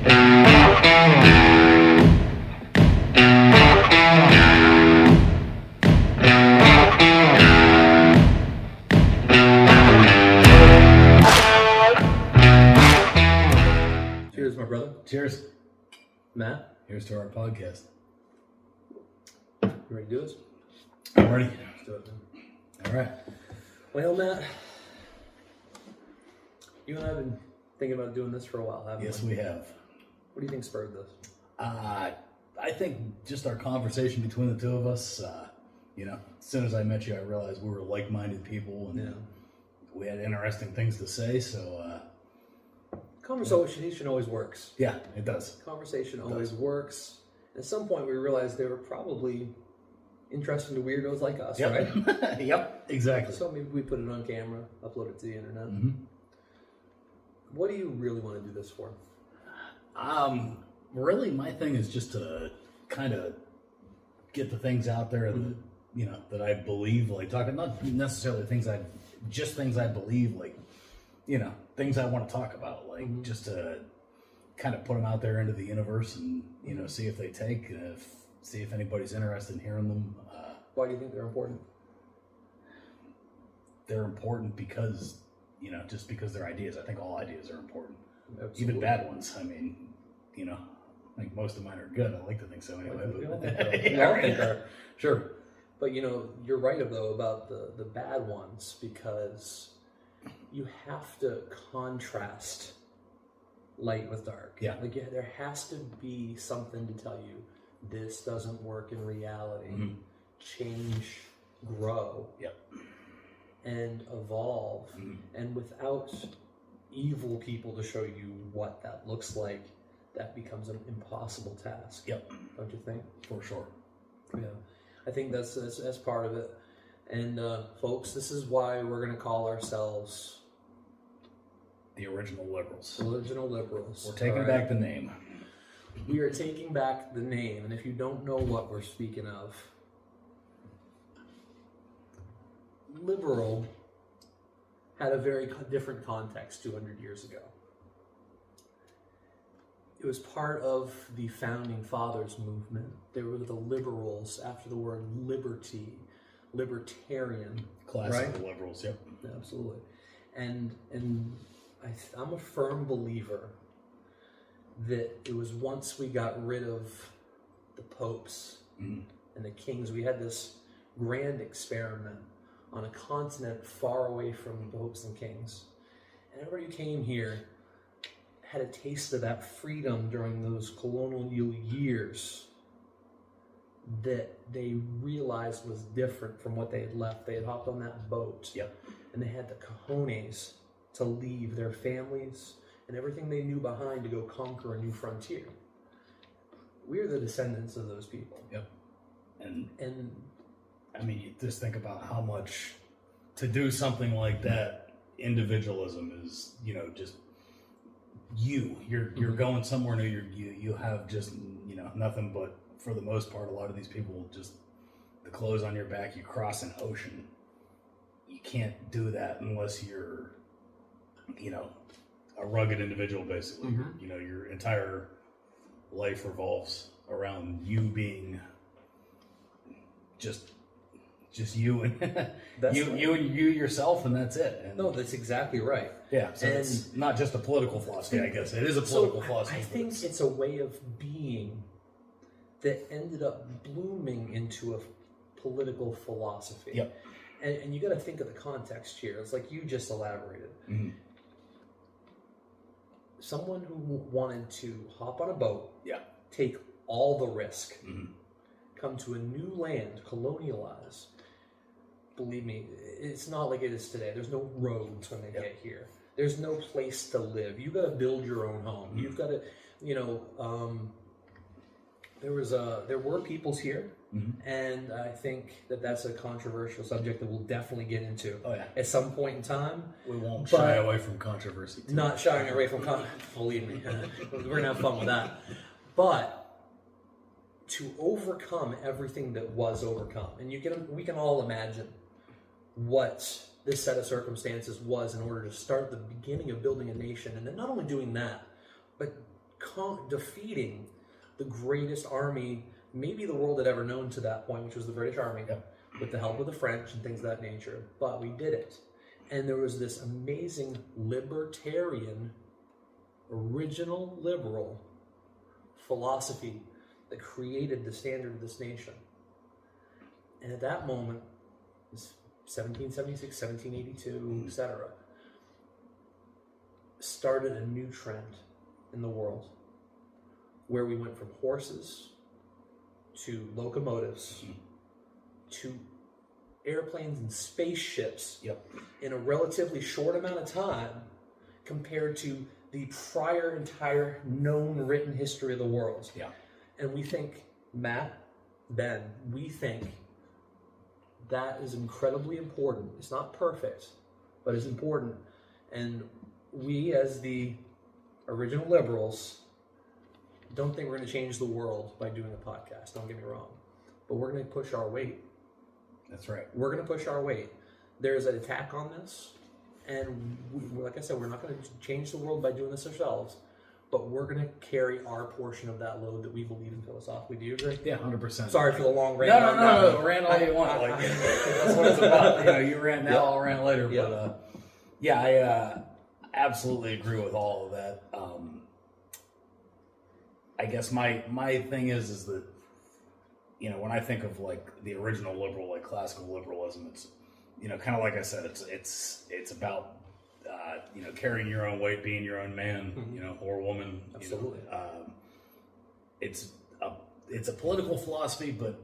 Cheers, my brother. Cheers. Matt. Here's to our podcast. You ready to do this? I'm ready. Let's do it then. All right. Well, Matt, you and I have been thinking about doing this for a while, haven't we? Yes, we have. What do you think spurred this? I think just our conversation between the two of us, as soon as I met you, I realized we were like-minded people and we had interesting things to say, so... Conversation always works. Yeah, it does. Conversation always works. At some point, we realized they were probably interesting to weirdos like us, right? Yep, exactly. So maybe we put it on camera, upload it to the internet. Mm-hmm. What do you really want to do this for? Really, my thing is just to kind of get the things out there that, that I believe, like talking, not necessarily things I believe, like, things I want to talk about, like just to kind of put them out there into the universe and, see if they take, see if anybody's interested in hearing them. Why do you think they're important? They're important because, just because they're ideas. I think all ideas are important. Absolutely. Even bad ones. I mean, I think most of mine are good. I like to think so anyway. We all think But sure. But you're right though about the bad ones, because you have to contrast light with dark. Yeah. Like there has to be something to tell you this doesn't work in reality. Mm-hmm. Change, grow, Yep. and evolve. Mm-hmm. And without evil people to show you what that looks like, that becomes an impossible task. Yep. Don't you think? For sure. Yeah. I think that's part of it. And folks, this is why we're going to call ourselves The Original Liberals. Original Liberals. We're taking back the name. We are taking back the name. And if you don't know what we're speaking of, liberal had a very different context 200 years ago. It was part of the Founding Fathers movement. They were the liberals after the word liberty, libertarian. Classical liberals, yep. Absolutely. And I'm a firm believer that it was once we got rid of the popes and the kings, we had this grand experiment on a continent far away from popes and kings. And everybody who came here had a taste of that freedom during those colonial years that they realized was different from what they had left. They had hopped on that boat, and they had the cojones to leave their families and everything they knew behind to go conquer a new frontier. We're the descendants of those people. Yep. And I mean, you just think about how much to do something like that, individualism is, just you're going somewhere new. You have just, nothing but, for the most part, a lot of these people, just the clothes on your back, you cross an ocean. You can't do that unless you're, a rugged individual, basically. Your entire life revolves around you being just you and you yourself, and that's it. And no, that's exactly right. Yeah, so it's not just a political philosophy, I guess. It is a political philosophy. I think it's a way of being that ended up blooming into a political philosophy. Yep. And you got to think of the context here. It's like you just elaborated. Mm-hmm. Someone who wanted to hop on a boat, take all the risk, come to a new land, colonialize. Believe me, it's not like it is today. There's no roads when they get here. There's no place to live. You got to build your own home. You've got to, there were peoples here, and I think that's a controversial subject that we'll definitely get into at some point in time. We won't shy away from controversy. Not shying away from believe me, we're gonna have fun with that. But to overcome everything that was overcome, and we can all imagine what this set of circumstances was in order to start the beginning of building a nation, and then not only doing that, but defeating the greatest army maybe the world had ever known to that point, which was the British Army, with the help of the French and things of that nature. But we did it. And there was this amazing libertarian, original liberal philosophy that created the standard of this nation. And at that moment, 1776, 1782, etc., started a new trend in the world where we went from horses to locomotives to airplanes and spaceships in a relatively short amount of time compared to the prior entire known written history of the world. And we think, Matt, Ben, we think that is incredibly important. It's not perfect, but it's important. And we, as the original liberals, don't think we're going to change the world by doing a podcast. Don't get me wrong. But we're going to push our weight. That's right. We're going to push our weight. There's an attack on this. And we, like I said, we're not going to change the world by doing this ourselves. But we're going to carry our portion of that load that we believe in philosophically. Do you agree? Yeah, 100%. Sorry for the long rant. No. Rant all you want. Like, that's what it's about. You rant now, I'll rant later. But I absolutely agree with all of that. I guess my thing is that, when I think of like the original liberal, like classical liberalism, it's, kind of like I said, it's about, carrying your own weight, being your own man, or woman. Absolutely. It's a political philosophy, but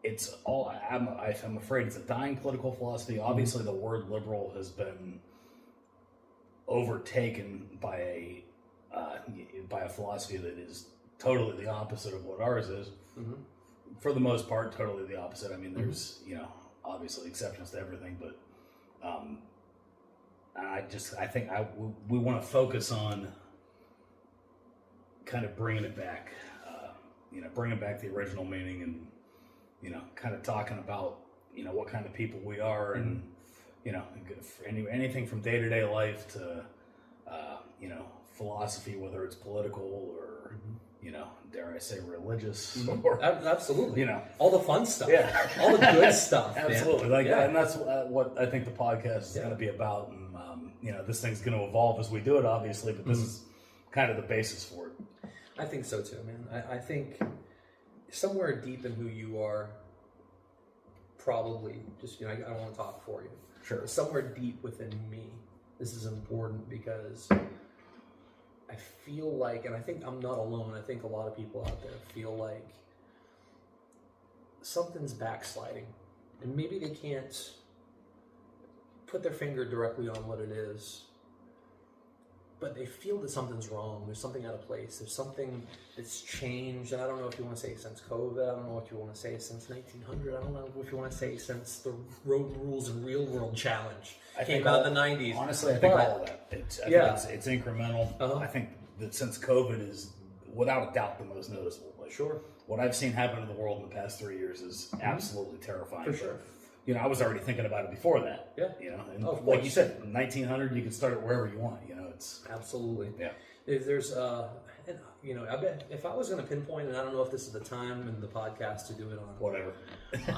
it's all, I'm afraid it's a dying political philosophy. Obviously the word liberal has been overtaken by a philosophy that is totally the opposite of what ours is. For the most part, totally the opposite. I mean, there's, obviously exceptions to everything, but I think we want to focus on kind of bringing it back, bringing back the original meaning and, kind of talking about, what kind of people we are and, anything from day-to-day life to, philosophy, whether it's political or, dare I say religious or absolutely, all the fun stuff, all the good stuff, absolutely, and that's what I think the podcast is going to be about. And this thing's going to evolve as we do it, obviously, but this is kind of the basis for it. I think so too, man. I think somewhere deep in who you are, probably just I don't want to talk for you. Sure. But somewhere deep within me, this is important because I feel like, and I think I'm not alone, I think a lot of people out there feel like something's backsliding. And maybe they can't put their finger directly on what it is, but they feel that something's wrong. There's something out of place. There's something that's changed. And I don't know if you want to say since COVID. I don't know what you want to say since 1900. I don't know if you want to say since the Road Rules and Real World Challenge came out in the 90s. Honestly, I think all of that. It's incremental. I think that since COVID is, without a doubt, the most noticeable. Like, what I've seen happen in the world in the past 3 years is absolutely terrifying. For sure. I was already thinking about it before that. And like you said, 1900, you can start it wherever you want. It's absolutely. There's I bet if I was going to pinpoint, and I don't know if this is the time in the podcast to do it on whatever,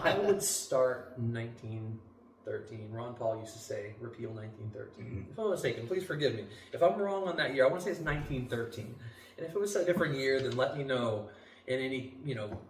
I would start 1913. Ron Paul used to say, "Repeal 1913." If I'm mistaken, please forgive me. If I'm wrong on that year, I want to say it's 1913. And if it was a different year, then let me know in any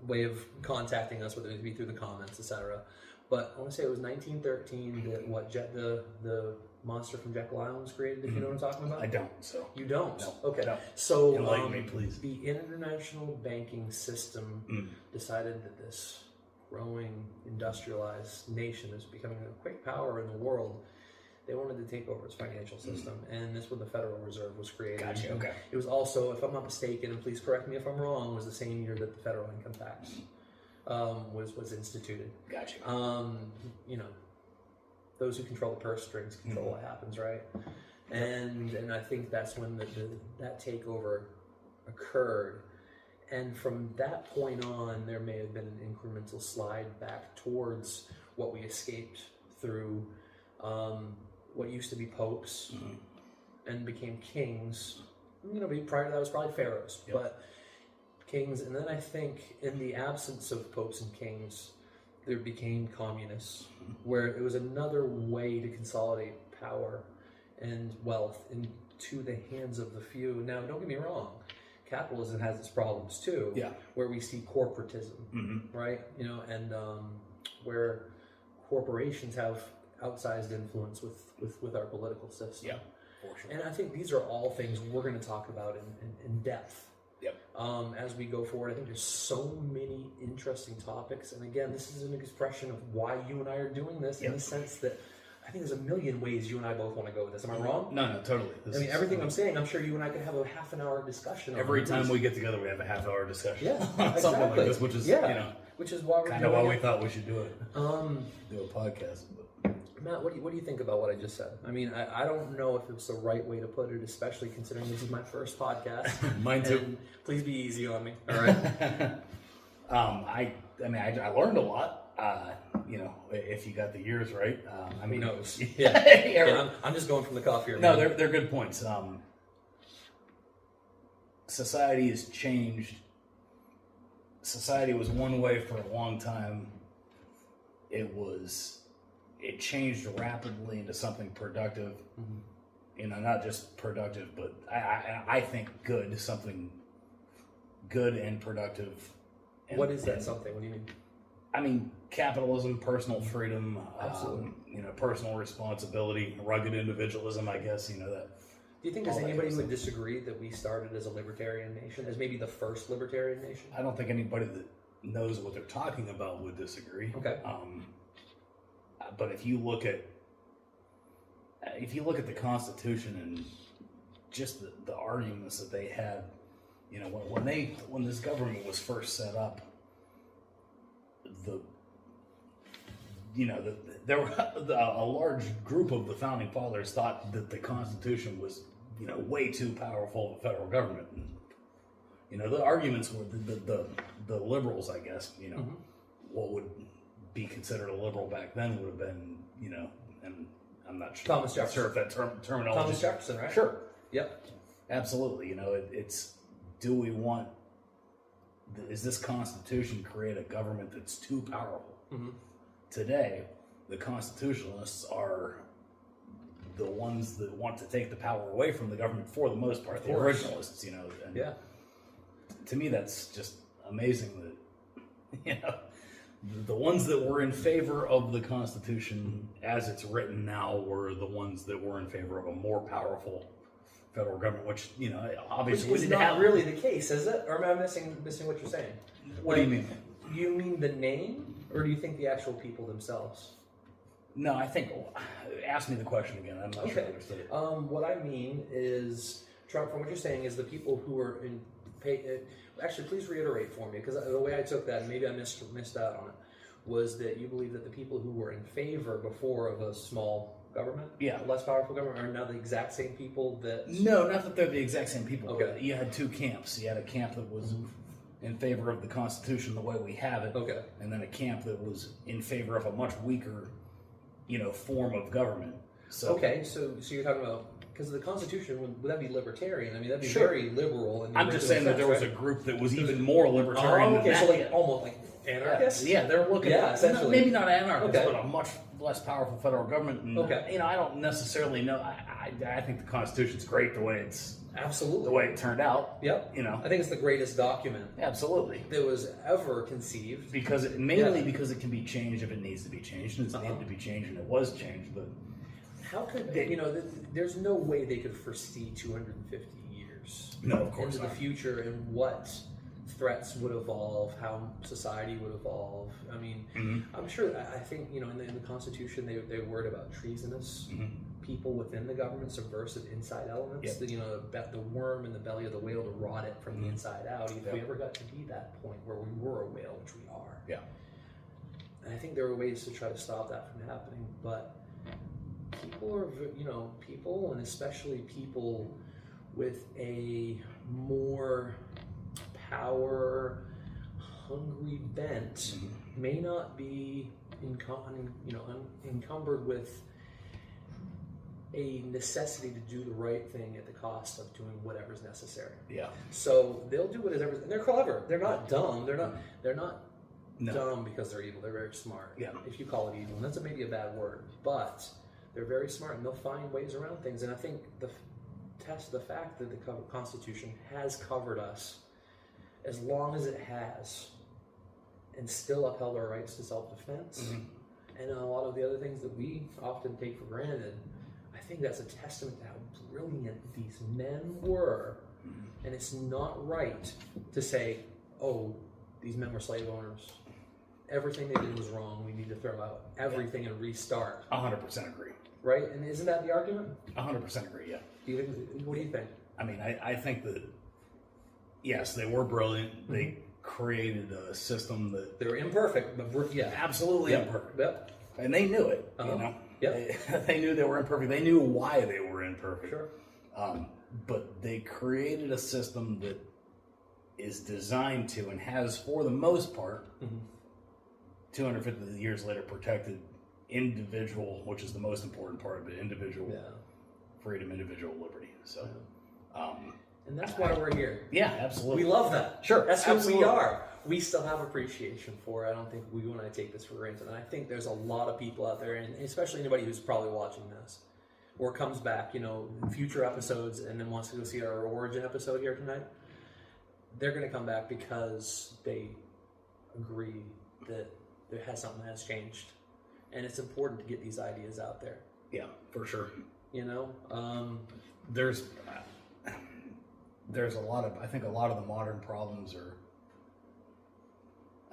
way of contacting us, whether it be through the comments, etc. But I want to say it was 1913 that the monster from Jekyll Island was created, if you know what I'm talking about. I don't, so. You don't? No. Okay. No. So, enlighten me, please. The international banking system decided that this growing, industrialized nation is becoming a great power in the world. They wanted to take over its financial system, and that's when the Federal Reserve was created. Gotcha, okay. It was also, if I'm not mistaken, and please correct me if I'm wrong, was the same year that the federal income tax was instituted. Gotcha. Those who control the purse strings control what happens, right? And I think that's when that takeover occurred. And from that point on, there may have been an incremental slide back towards what we escaped through what used to be popes and became kings prior to that was probably pharaohs, Yep. but kings. And then I think in the absence of popes and kings, there became communists, where it was another way to consolidate power and wealth into the hands of the few. Now, don't get me wrong, capitalism has its problems too, where we see corporatism, right? And where corporations have outsized influence with our political system. Yeah, for sure. And I think these are all things we're going to talk about in depth. Yep. As we go forward. I think there's so many interesting topics, and again, this is an expression of why you and I are doing this, in the sense that I think there's a million ways you and I both want to go with this. Am I wrong? No, totally. Everything I'm saying, I'm sure you and I could have a half an hour discussion on every time we get together, we have a half-hour discussion. Yeah, something exactly. like this, which is which is why we're kind of doing why it. we thought we should do it. Do a podcast. Matt, what do you think about what I just said? I mean, I don't know if it's the right way to put it, especially considering this is my first podcast. Mine too. And please be easy on me. All right. I learned a lot. If you got the years right. Who knows? Yeah. I'm just going from the cuff here. No, man. they're good points. Society has changed. Society was one way for a long time. It changed rapidly into something productive. Not just productive, but I think good, something good and productive. What is that something? What do you mean? I mean, capitalism, personal freedom, Absolutely. Personal responsibility, rugged individualism, I guess, that. Do you think there's anybody who would disagree that we started as a libertarian nation, as maybe the first libertarian nation? I don't think anybody that knows what they're talking about would disagree. Okay. But if you look at the Constitution and just the arguments that they had, when this government was first set up, there were a large group of the founding fathers thought that the Constitution was way too powerful of a federal government. And, the arguments were the liberals, I guess, what would be considered a liberal back then would have been, and I'm not sure. Thomas Jefferson. Sure if that terminology. Thomas Jefferson, right? Sure. Yep. Absolutely. It's do we want? Is this Constitution create a government that's too powerful? Today, the constitutionalists are the ones that want to take the power away from the government for the most part. The originalists, And to me, that's just amazing that, the ones that were in favor of the Constitution as it's written now were the ones that were in favor of a more powerful federal government, which, obviously Which is not really the case, is it? Or am I missing what you're saying? What do you mean? Do you mean the name, or do you think the actual people themselves? No, I think. Ask me the question again. I'm not sure I understood it. What I mean is, Trump, from what you're saying, is the people who are in. Actually, please reiterate for me, because the way I took that, and maybe I missed out on it, was that you believe that the people who were in favor before of a small government, a less powerful government, are now the exact same people that. No, not that they're the exact same people. Okay. You had two camps. You had a camp that was in favor of the Constitution the way we have it, and then a camp that was in favor of a much weaker, form of government. So so you're talking about, because the Constitution, would that be libertarian? I mean, that'd be very liberal. I'm just saying that there was a group that was even more libertarian than that. So like almost like anarchists? Yeah, they're looking at essentially. maybe not anarchists, but a much less powerful federal government. And, I don't necessarily know. I think the Constitution's great the way it's the way it turned out. Yep. I think it's the greatest document absolutely that was ever conceived. Because it can be changed if it needs to be changed, and it's needed to be changed, and it was changed. But how could they, there's no way they could foresee 250 years into the future and what threats would evolve, how society would evolve. I mean, I'm sure. I think in the Constitution they worried about treasonous people within the government, subversive inside elements. The worm in the belly of the whale to rot it from the inside out. If we ever got to be that point where we were a whale, which we are, and I think there are ways to try to stop that from happening. But people are, people, and especially people with a more power hungry bent may not be encumbered with a necessity to do the right thing at the cost of doing whatever's necessary. Yeah. So they'll do whatever, and they're clever. They're not dumb. They're not No. dumb because they're evil. They're very smart. Yeah. If you call it evil, and that's maybe a bad word, but they're very smart, and they'll find ways around things. And I think the fact that the Constitution has covered us as long as it has, and still upheld our rights to self-defense, Mm-hmm. and a lot of the other things that we often take for granted, I think that's a testament to how brilliant these men were. Mm-hmm. And it's not right to say, oh, these men were slave owners. Everything they did was wrong. We need to throw out everything and restart. 100% agree. Right? And isn't that the argument? 100% agree, yeah. What do you think? I mean, I think that, yes, they were brilliant. Mm-hmm. They created a system that... They were imperfect, but yeah. Absolutely imperfect. Yep. And they knew it, you know? Yep. They knew they were imperfect. They knew why they were imperfect. Sure. But they created a system that is designed to, and has, for the most part, 250 years later, protected individual, which is the most important part of it, individual freedom, individual liberty. So, and that's why we're here. Yeah, absolutely. We love that. Sure, that's who absolutely. we are. We still have appreciation for it. I don't think you and I take this for granted. And I think there's a lot of people out there, and especially anybody who's probably watching this, or comes back, in future episodes, and then wants to go see our origin episode here tonight. They're going to come back because they agree that something has changed, and it's important to get these ideas out there. Yeah, for sure. There's a lot of, I think a lot of the modern problems are,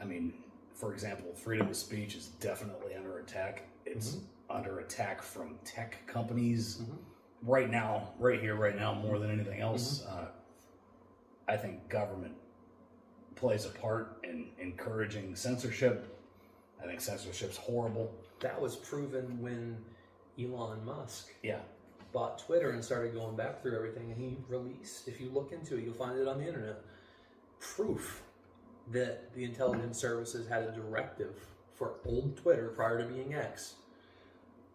I mean, for example, freedom of speech is definitely under attack. It's under attack from tech companies right now, more than anything else. I think government plays a part in encouraging censorship. I think censorship's horrible. That was proven when Elon Musk Yeah. bought Twitter and started going back through everything, and he released, if you look into it, you'll find it on the internet, proof that the intelligence services had a directive for old Twitter, prior to being X,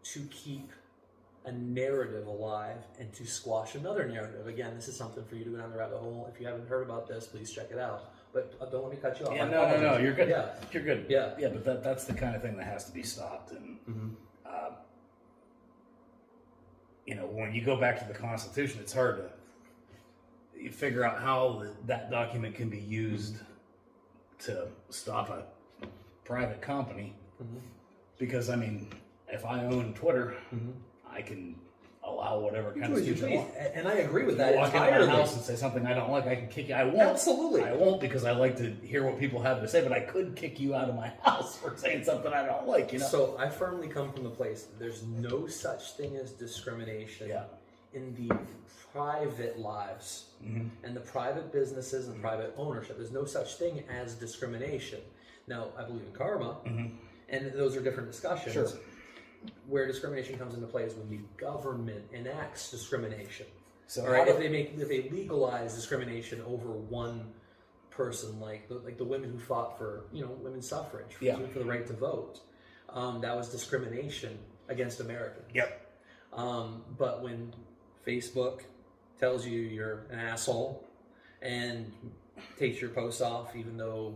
to keep a narrative alive and to squash another narrative. Again, this is something for you to go down the rabbit hole. If you haven't heard about this, please check it out. But don't let me cut you off. Yeah, no, you're good. Yeah. You're good. Yeah. Yeah, but that's the kind of thing that has to be stopped. And, when you go back to the Constitution, it's hard to figure out how that document can be used to stop a private company. Because, I mean, if I own Twitter, I can allow whatever kind of speech I want. And I agree with that walk entirely. into my house and say something I don't like, I can kick you. I won't. Absolutely. I won't, because I like to hear what people have to say, but I could kick you out of my house for saying something I don't like, So I firmly come from the place that there's no such thing as discrimination in the private lives and the private businesses and private ownership. There's no such thing as discrimination. Now, I believe in karma, and those are different discussions. Sure. Where discrimination comes into play is when the government enacts discrimination. So, all right, if they legalize discrimination over one person, like the women who fought for women's suffrage, for the right to vote, that was discrimination against Americans. Yep. But when Facebook tells you you're an asshole and takes your posts off, even though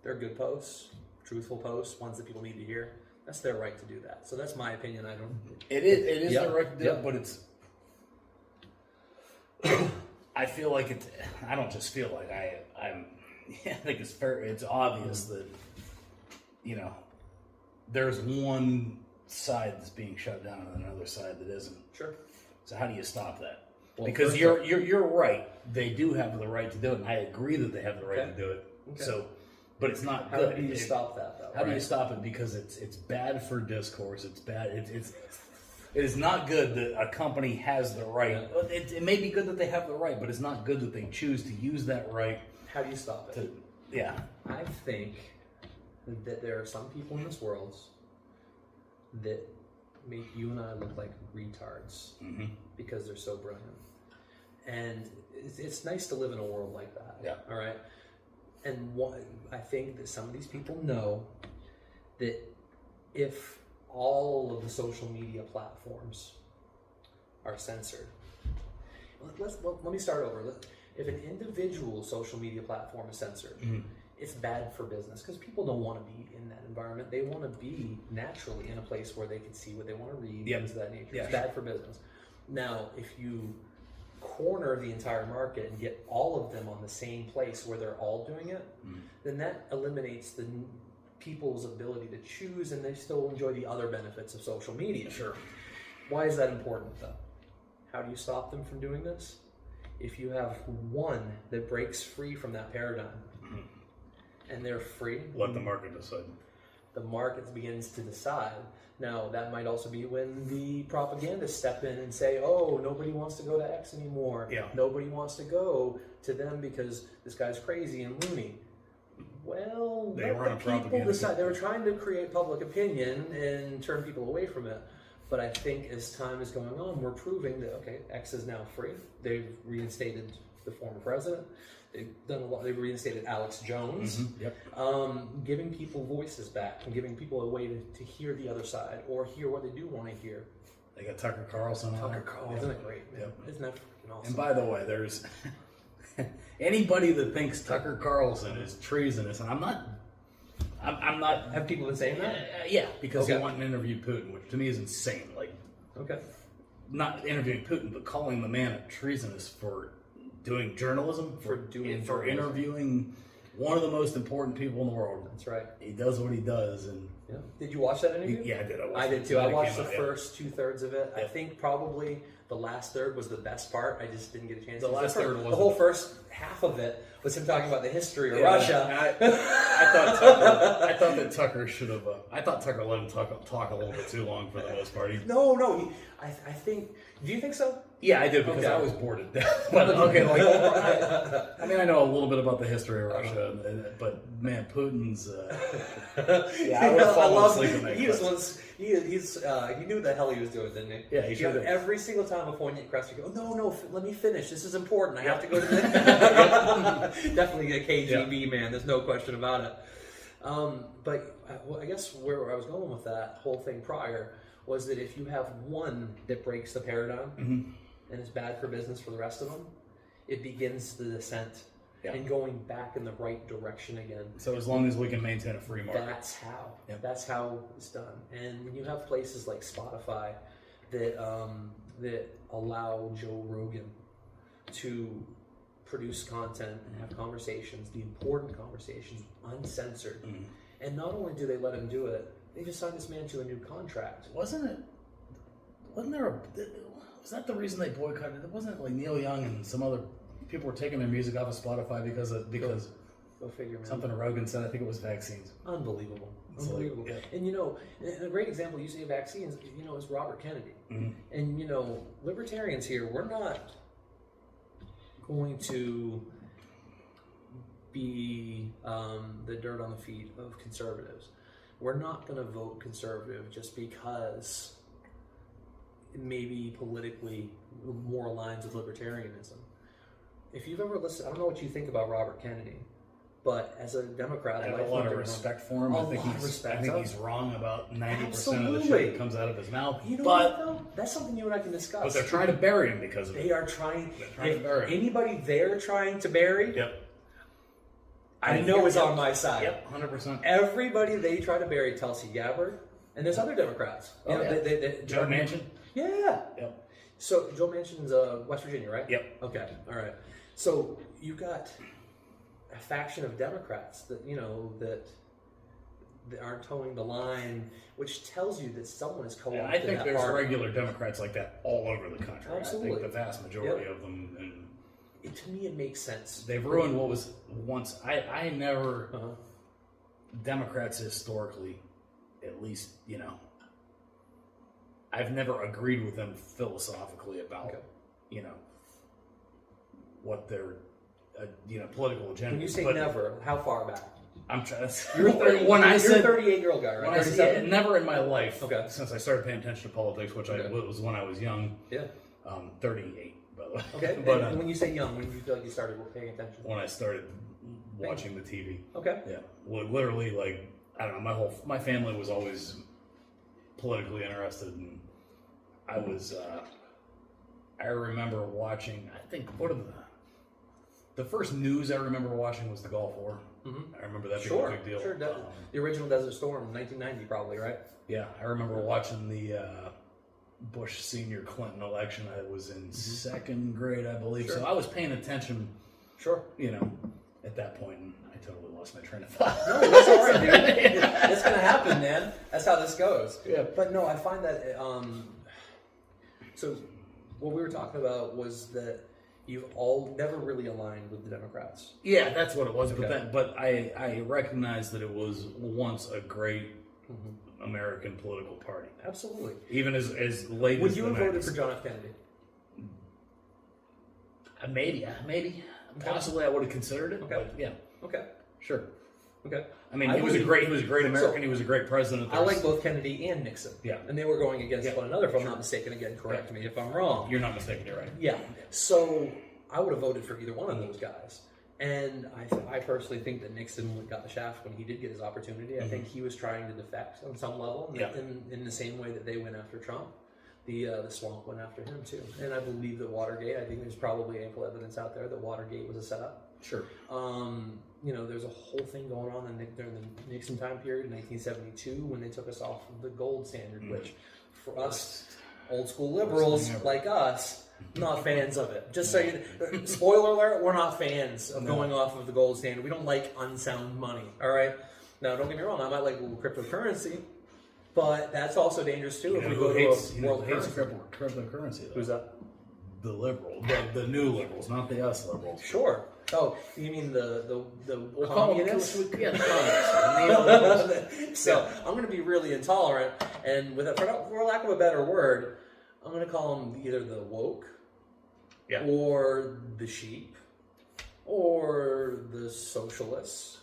they're good posts, truthful posts, ones that people need to hear, that's their right to do that. So that's my opinion. It is their right to do it, but it's. I feel like it's. I don't just feel like I think it's fair. It's obvious that there's one side that's being shut down and another side that isn't. Sure. So how do you stop that? Well, because you're right. They do have the right to do it, and I agree that they have the right to do it. Okay. So, but it's not How good. do you stop that, though? How do you stop it? Because it's bad for discourse. It's bad. It is not good that a company has the right. It may be good that they have the right, but it's not good that they choose to use that right. How do you stop it? I think that there are some people in this world that make you and I look like retards because they're so brilliant. And it's nice to live in a world like that. Yeah. All right. And I think that some of these people know that if all of the social media platforms are censored. Let me start over. If an individual social media platform is censored, it's bad for business because people don't want to be in that environment. They want to be naturally in a place where they can see what they want to read, things of that nature. It's bad for business. Now, if you corner the entire market and get all of them on the same place where they're all doing it, then that eliminates the people's ability to choose, and they still enjoy the other benefits of social media. Sure. Why is that important, though? How do you stop them from doing this? If you have one that breaks free from that paradigm, and they're free, let the market decide. The market begins to decide. Now, that might also be when the propagandists step in and say, oh, nobody wants to go to X anymore. Yeah. Nobody wants to go to them because this guy's crazy and loony. Well, they were on a people decide. They were trying to create public opinion and turn people away from it. But I think as time is going on, we're proving that, okay, X is now free. They've reinstated the former president. They've done a lot. They've reinstated Alex Jones, giving people voices back and giving people a way to hear the other side or hear what they do want to hear. They got Tucker Carlson on. Tucker Carlson, isn't it great? Man? Isn't that freaking awesome? And by the way, there's anybody that thinks Tucker Carlson is treasonous, and I'm not. Have people been saying that? Yeah, because he went and interviewed Putin, which to me is insane. Like, not interviewing Putin, but calling the man a treasonous for doing journalism, for interviewing one of the most important people in the world. That's right. He does what he does, and did you watch that interview? Yeah, I did. I did too. I watched the first 2/3 of it. I think probably the last third was the best part. I just didn't get a chance. The last third was the whole first half of it was him talking about the history of Russia. I thought that Tucker should have. I thought Tucker let him talk a little bit too long for the most part. No. I think. Do you think so? Yeah, I did because I was bored to death. But I mean, I know a little bit about the history of Russia, but man, Putin's. I would have fallen asleep in that. He knew the hell he was doing, didn't he? Yeah, he should have. Every single time a poignant question, go, no, let me finish. This is important. I have to go to the. Definitely a KGB man. There's no question about it. But I guess where I was going with that whole thing prior was that if you have one that breaks the paradigm and is bad for business for the rest of them, it begins the descent and going back in the right direction again. So as long as we can maintain a free market. That's how. That's how it's done. And when you have places like Spotify that allow Joe Rogan to produce content and have conversations, the important conversations, uncensored. And not only do they let him do it, they just signed this man to a new contract. Was that the reason they boycotted it? Wasn't it like Neil Young and some other people were taking their music off of Spotify because Go figure, man. Something Rogan said? I think it was vaccines. Unbelievable. And a great example you say of vaccines, is Robert Kennedy. And libertarians here, we're not going to be the dirt on the feet of conservatives. We're not going to vote conservative just because maybe politically more aligns with libertarianism. If you've ever listened, I don't know what you think about Robert Kennedy, but as a Democrat, I have a lot of respect for him. I think he's wrong about 90% of the shit that comes out of his mouth. You know what, though? That's something you and I can discuss. But they're trying to bury him because of it. They are trying to bury him. Anybody they're trying to bury, I know is on my side. 100%. Everybody they try to bury, Tulsi Gabbard, and there's other Democrats. Joe Manchin? Yeah. So Joe Manchin's West Virginia, right? Okay. All right. So you've got a faction of Democrats that that aren't towing the line, which tells you that someone is co-opted. I think there's regular Democrats like that all over the country. Absolutely. I think the vast majority of them. And to me, it makes sense. They've ruined what was once. I never. Democrats historically, at least, I've never agreed with them philosophically about, what their, political agenda. When you say never, how far back? I'm trying. You're a 38-year-old guy, right? Never in my life. Okay. Since I started paying attention to politics, which was when I was young. 38. By the way. Okay. But when you say young, when do you feel like you started paying attention? When I started watching the TV. Okay. Yeah. Literally, I don't know. My family was always politically interested, and I was I remember watching, I think, what are the first news I remember watching was the Gulf War. Mm-hmm. I remember that being a big deal. Sure, the original Desert Storm, 1990 probably, right? Yeah, I remember watching the Bush Senior Clinton election. I was in second grade, I believe, so I was paying attention. Sure. You know, at that point, and I totally lost my train of thought. No, that's all right, dude. It's gonna happen, man. That's how this goes. Yeah. But no, I find that. So, what we were talking about was that you've all never really aligned with the Democrats. Yeah, that's what it was. Okay. But I recognize that it was once a great American political party. Absolutely. Even as late Would as you have voted for John F. Kennedy? Maybe. Possibly, I would have considered it. Okay. But yeah. Okay. Sure. Okay. I mean, he was a great American. So, he was a great president. I like both Kennedy and Nixon. Yeah. And they were going against one another, if I'm not mistaken. Again, correct me if I'm wrong. You're not mistaken. You're right. Yeah. So I would have voted for either one of those guys. And I personally think that Nixon got the shaft when he did get his opportunity. I think he was trying to defect on some level, in the same way that they went after Trump. The swamp went after him too. And I believe that Watergate, I think there's probably ample evidence out there that Watergate was a setup. Sure. You know, there's a whole thing going on during the Nixon time period, 1972, when they took us off of the gold standard, which for us old school liberals like us, not fans of it. Just so you, spoiler alert, we're not fans of going off of the gold standard. We don't like unsound money. All right. Now, don't get me wrong. I might like a little cryptocurrency, but that's also dangerous too. If we go to a world cryptocurrency, though. Who's that? The liberal, the new liberals, not the us liberals. Sure. Oh, you mean the communists? Yeah, the communists. So I'm going to be really intolerant, and for lack of a better word, I'm going to call them either the woke, or the sheep, or the socialists,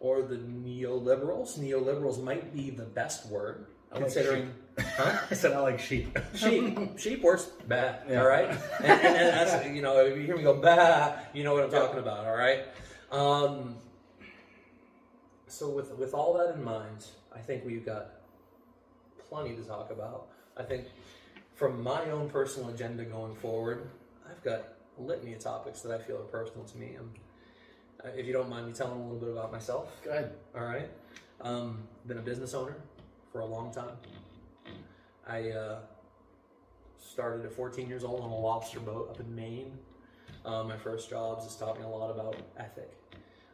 or the neoliberals. Neoliberals might be the best word, considering. I said I like sheep. Sheep works bad. All right, and that's, you know, if you hear me go bah, you know what I'm talking about. All right. So with all that in mind, I think we've got plenty to talk about. I think from my own personal agenda going forward, I've got a litany of topics that I feel are personal to me. If you don't mind me telling a little bit about myself. Go ahead. All right. Been a business owner for a long time. I started at 14 years old on a lobster boat up in Maine. My first jobs has taught me a lot about ethic.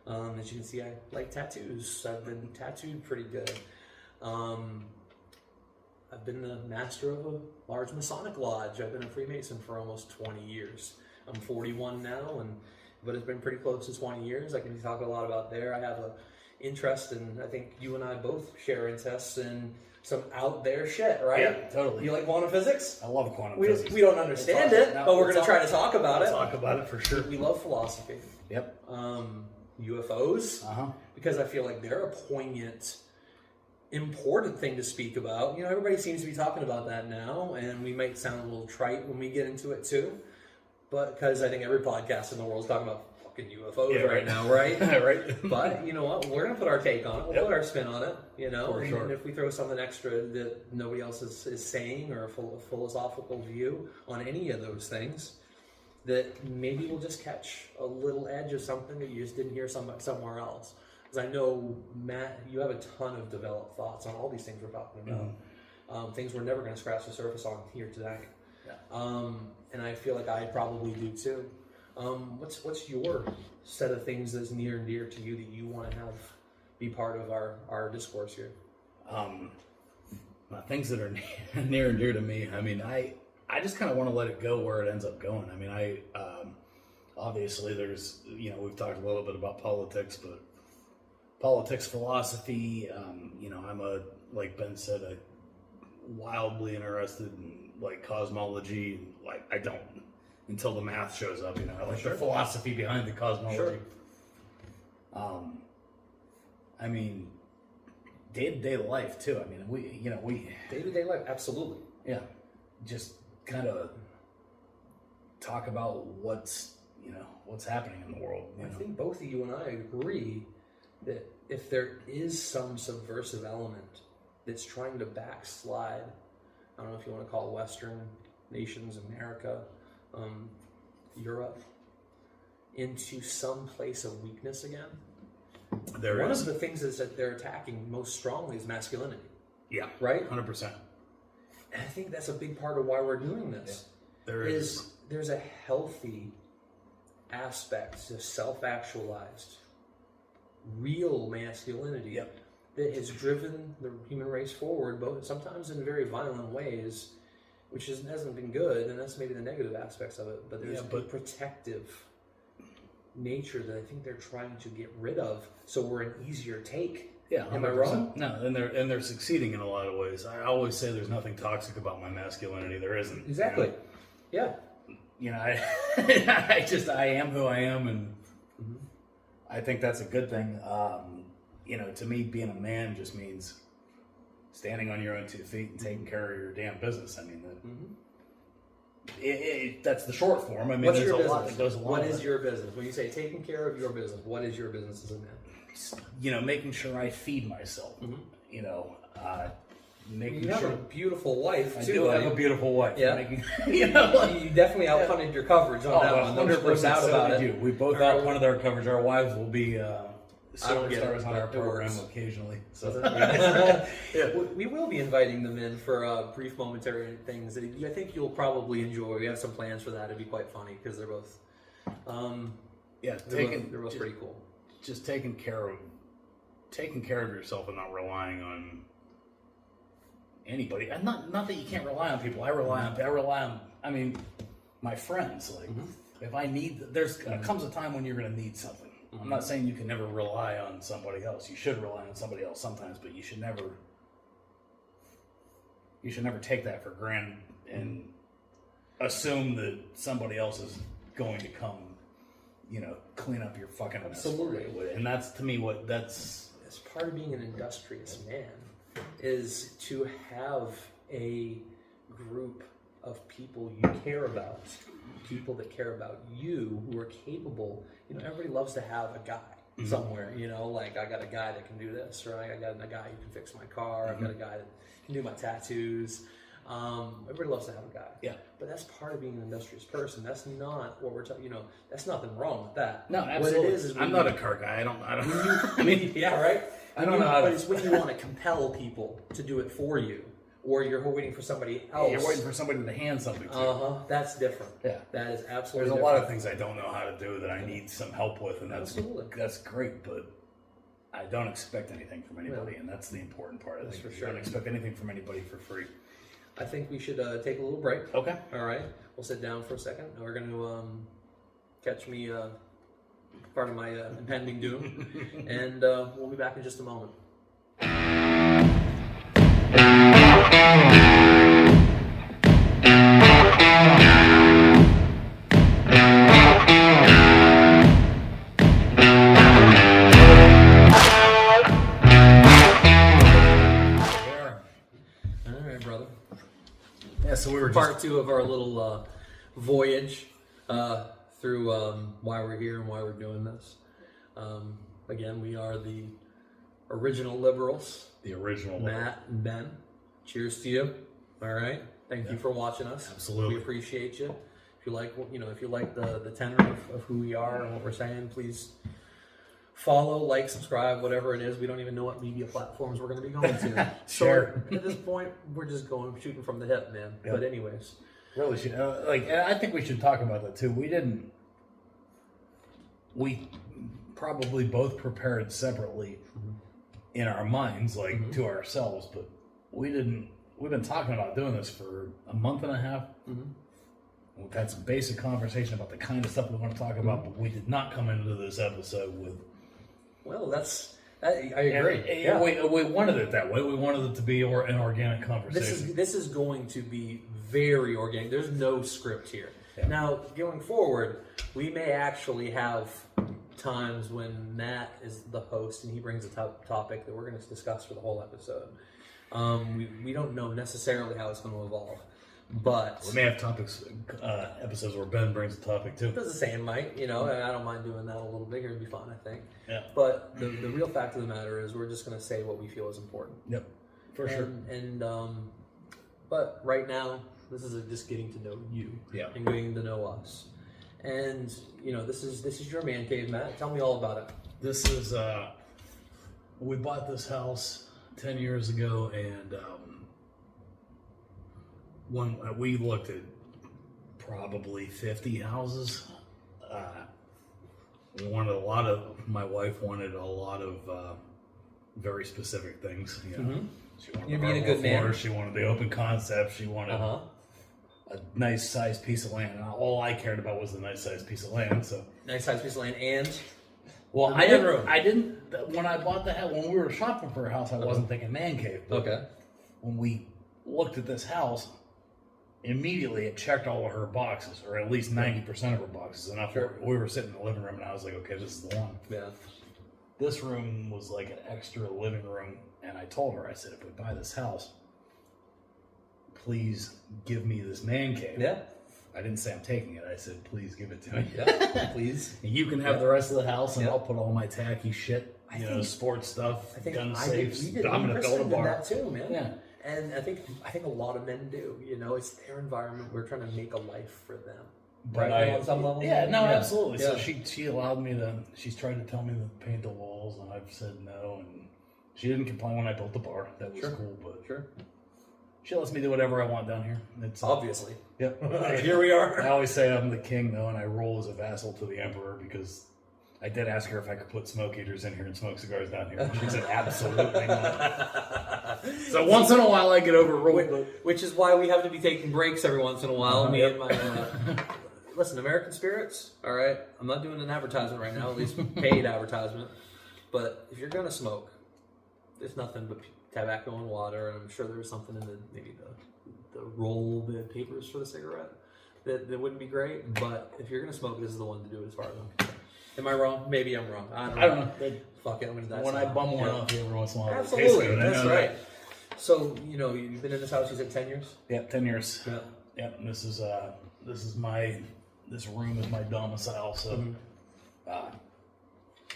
As you can see, I like tattoos. I've been tattooed pretty good. I've been the master of a large Masonic lodge. I've been a Freemason for almost 20 years. I'm 41 now, but it's been pretty close to 20 years. I can talk a lot about there. I have an interest in, I think you and I both share interests in some out there shit, right? Yeah, totally. You like quantum physics? I love quantum physics. We don't understand but we're going to try to talk about it. Talk about it for sure. We love philosophy. Yep. UFOs, because I feel like they're a poignant, important thing to speak about. You know, everybody seems to be talking about that now, and we might sound a little trite when we get into it too, but because I think every podcast in the world is talking about fucking UFOs right now, right? Right. But you know what? We're gonna put our take on it. We'll put our spin on it. You know, For sure. And if we throw something extra that nobody else is saying, or a philosophical view on any of those things, that maybe we'll just catch a little edge of something that you just didn't hear somewhere else. Because I know, Matt, you have a ton of developed thoughts on all these things we're talking about. Things we're never going to scratch the surface on here tonight. Yeah. And I feel like I probably do too. What's your set of things that's near and dear to you that you want to have be part of our discourse here? Things that are near and dear to me. I mean, I just kind of want to let it go where it ends up going. I mean, obviously there's, you know, we've talked a little bit about politics, but politics, philosophy, you know, I'm like Ben said, wildly interested in like cosmology. Like I don't until the math shows up, you know, I like the philosophy behind the cosmology. Sure. I mean, day-to-day life too. I mean, we day-to-day life, absolutely. Yeah. Just kind of talk about what's happening in the world. I think both of you and I agree that if there is some subversive element that's trying to backslide, I don't know if you want to call Western nations, America, Europe into some place of weakness again. One of the things is that they're attacking most strongly is masculinity. Yeah. Right? 100%. And I think that's a big part of why we're doing this. Yeah. There's a healthy aspect to self-actualized, real masculinity that has driven the human race forward, both sometimes in very violent ways, which hasn't been good, and that's maybe the negative aspects of it. But there's a protective nature that I think they're trying to get rid of, so we're an easier take. Yeah, 100%. Am I wrong? No, and they're succeeding in a lot of ways. I always say there's nothing toxic about my masculinity. There isn't. Exactly. Yeah. You know, I am who I am, and I think that's a good thing. You know, to me, being a man just means standing on your own 2 feet and taking care of your damn business. I mean, that's the short form. I mean, What's there's your a lot business? that goes along What with is it. your business? When you say taking care of your business, what is your business as a man? You know, making sure I feed myself. You know, making you have sure a beautiful wife, I too. do have a beautiful wife. Yeah. You know, you definitely outpunted your coverage on that one. No doubt about it. We both outpunted our coverage. Our wives will be superstars on our program works. occasionally. So We will be inviting them in for brief momentary things that I think you'll probably enjoy. We have some plans for that. It'd be quite funny because they're both they're both pretty cool. Just taking care of yourself and not relying on anybody. And not that you can't rely on people. I rely on I mean, my friends. Like if I need comes a time when you're gonna need something. I'm not saying you can never rely on somebody else. You should rely on somebody else sometimes, but you should never take that for granted and assume that somebody else is going to come, you know, clean up your fucking mess. Absolutely. And that's, to me, that's part of being an industrious man is to have a group of people you care about, people that care about you, who are capable. You know, everybody loves to have a guy somewhere, you know, like I got a guy that can do this, or I got a guy who can fix my car, I've got a guy that can do my tattoos. Everybody loves to have a guy. Yeah. But that's part of being an industrious person. That's not what we're talking, you know, that's nothing wrong with that. No, absolutely. What it is I'm not a car guy. I don't I mean, yeah, right? I don't know how but to... it's when you want to compel people to do it for you, or you're waiting for somebody else. You're waiting for somebody to hand something to you. That's different. Yeah. That is absolutely There's a different. lot of things I don't know how to do that I need some help with, and that's great, but I don't expect anything from anybody, and that's the important part. I think for sure. I don't expect anything from anybody for free. I think we should take a little break. Okay. All right. We'll sit down for a second. We're going to catch me part of my impending doom, and we'll be back in just a moment. So we were part two of our little voyage through why we're here and why we're doing this. Again, we are the original liberals. The original Matt and Ben. Cheers to you. All right. Thank you for watching us. Absolutely. We appreciate you. If you like, if you like the tenor of who we are and what we're saying, please follow, like, subscribe, whatever it is. We don't even know what media platforms we're going to be going to. Sure. So at this point, we're just shooting from the hip, man. Yep. But anyways, really should I think we should talk about that too. We probably both prepared separately in our minds, to ourselves, but we didn't. We've been talking about doing this for a month and a half. We've had some basic conversation about the kind of stuff we want to talk about, but we did not come into this episode with. Well, I agree. Yeah. We wanted it that way. We wanted it to be an organic conversation. This is going to be very organic. There's no script here. Yeah. Now, going forward, we may actually have times when Matt is the host and he brings a topic that we're going to discuss for the whole episode. We don't know necessarily how it's going to evolve. But we may have episodes where Ben brings a topic too. It does the same, Mike. And I don't mind doing that a little bigger. It'd be fun, I think. Yeah. But the real fact of the matter is, we're just going to say what we feel is important. Yep. For sure. But right now, This is just getting to know you and getting to know us. And this is your man cave, Matt. Tell me all about it. This is we bought this house 10 years ago, and when we looked at probably 50 houses. My wife wanted a lot of very specific things. She wanted You're being a good man. She wanted the open concept. She wanted a nice sized piece of land. And all I cared about was the nice sized piece of land. So nice sized piece of land and I didn't. When I bought the house, when we were shopping for a house, I wasn't thinking man cave. But when we looked at this house, immediately it checked all of her boxes, or at least 90% of her boxes. And we were sitting in the living room, and I was like, okay, this is the one. Yeah. This room was like an extra living room, and I told her, I said, if we buy this house, please give me this man cave. Yeah. I didn't say I'm taking it. I said, please give it to me. Yeah, please. And you can have the rest of the house, and I'll put all my tacky shit, sports stuff, gun safes. I'm going to build a bar. That too, man. Yeah. And I think a lot of men do. It's their environment. We're trying to make a life for them. But on some level. Yeah, no, absolutely. Yeah. So she allowed me to. She's tried to tell me to paint the walls, and I've said no. And she didn't complain when I built the bar. That was cool. But she lets me do whatever I want down here. It's obviously. Yep. Here we are. I always say I'm the king, though, and I roll as a vassal to the emperor because I did ask her if I could put smoke eaters in here and smoke cigars down here. She said absolutely not. So once in a while I get overruled. Which is why we have to be taking breaks every once in a while. Me and my listen, American Spirits, all right? I'm not doing an advertisement right now, at least paid advertisement. But if you're going to smoke, there's nothing but tobacco and water, and I'm sure there's something in maybe the roll, the papers for the cigarette that wouldn't be great. But if you're going to smoke, this is the one to do as far as I'm concerned. Am I wrong? Maybe I'm wrong. I don't know. Fuck it, I'm going to die. When I bum one off every once in a while. Absolutely, that's right. So, you've been in this house, you said 10 years? Yeah, 10 years. Yeah. Yep, and this room is my domicile, so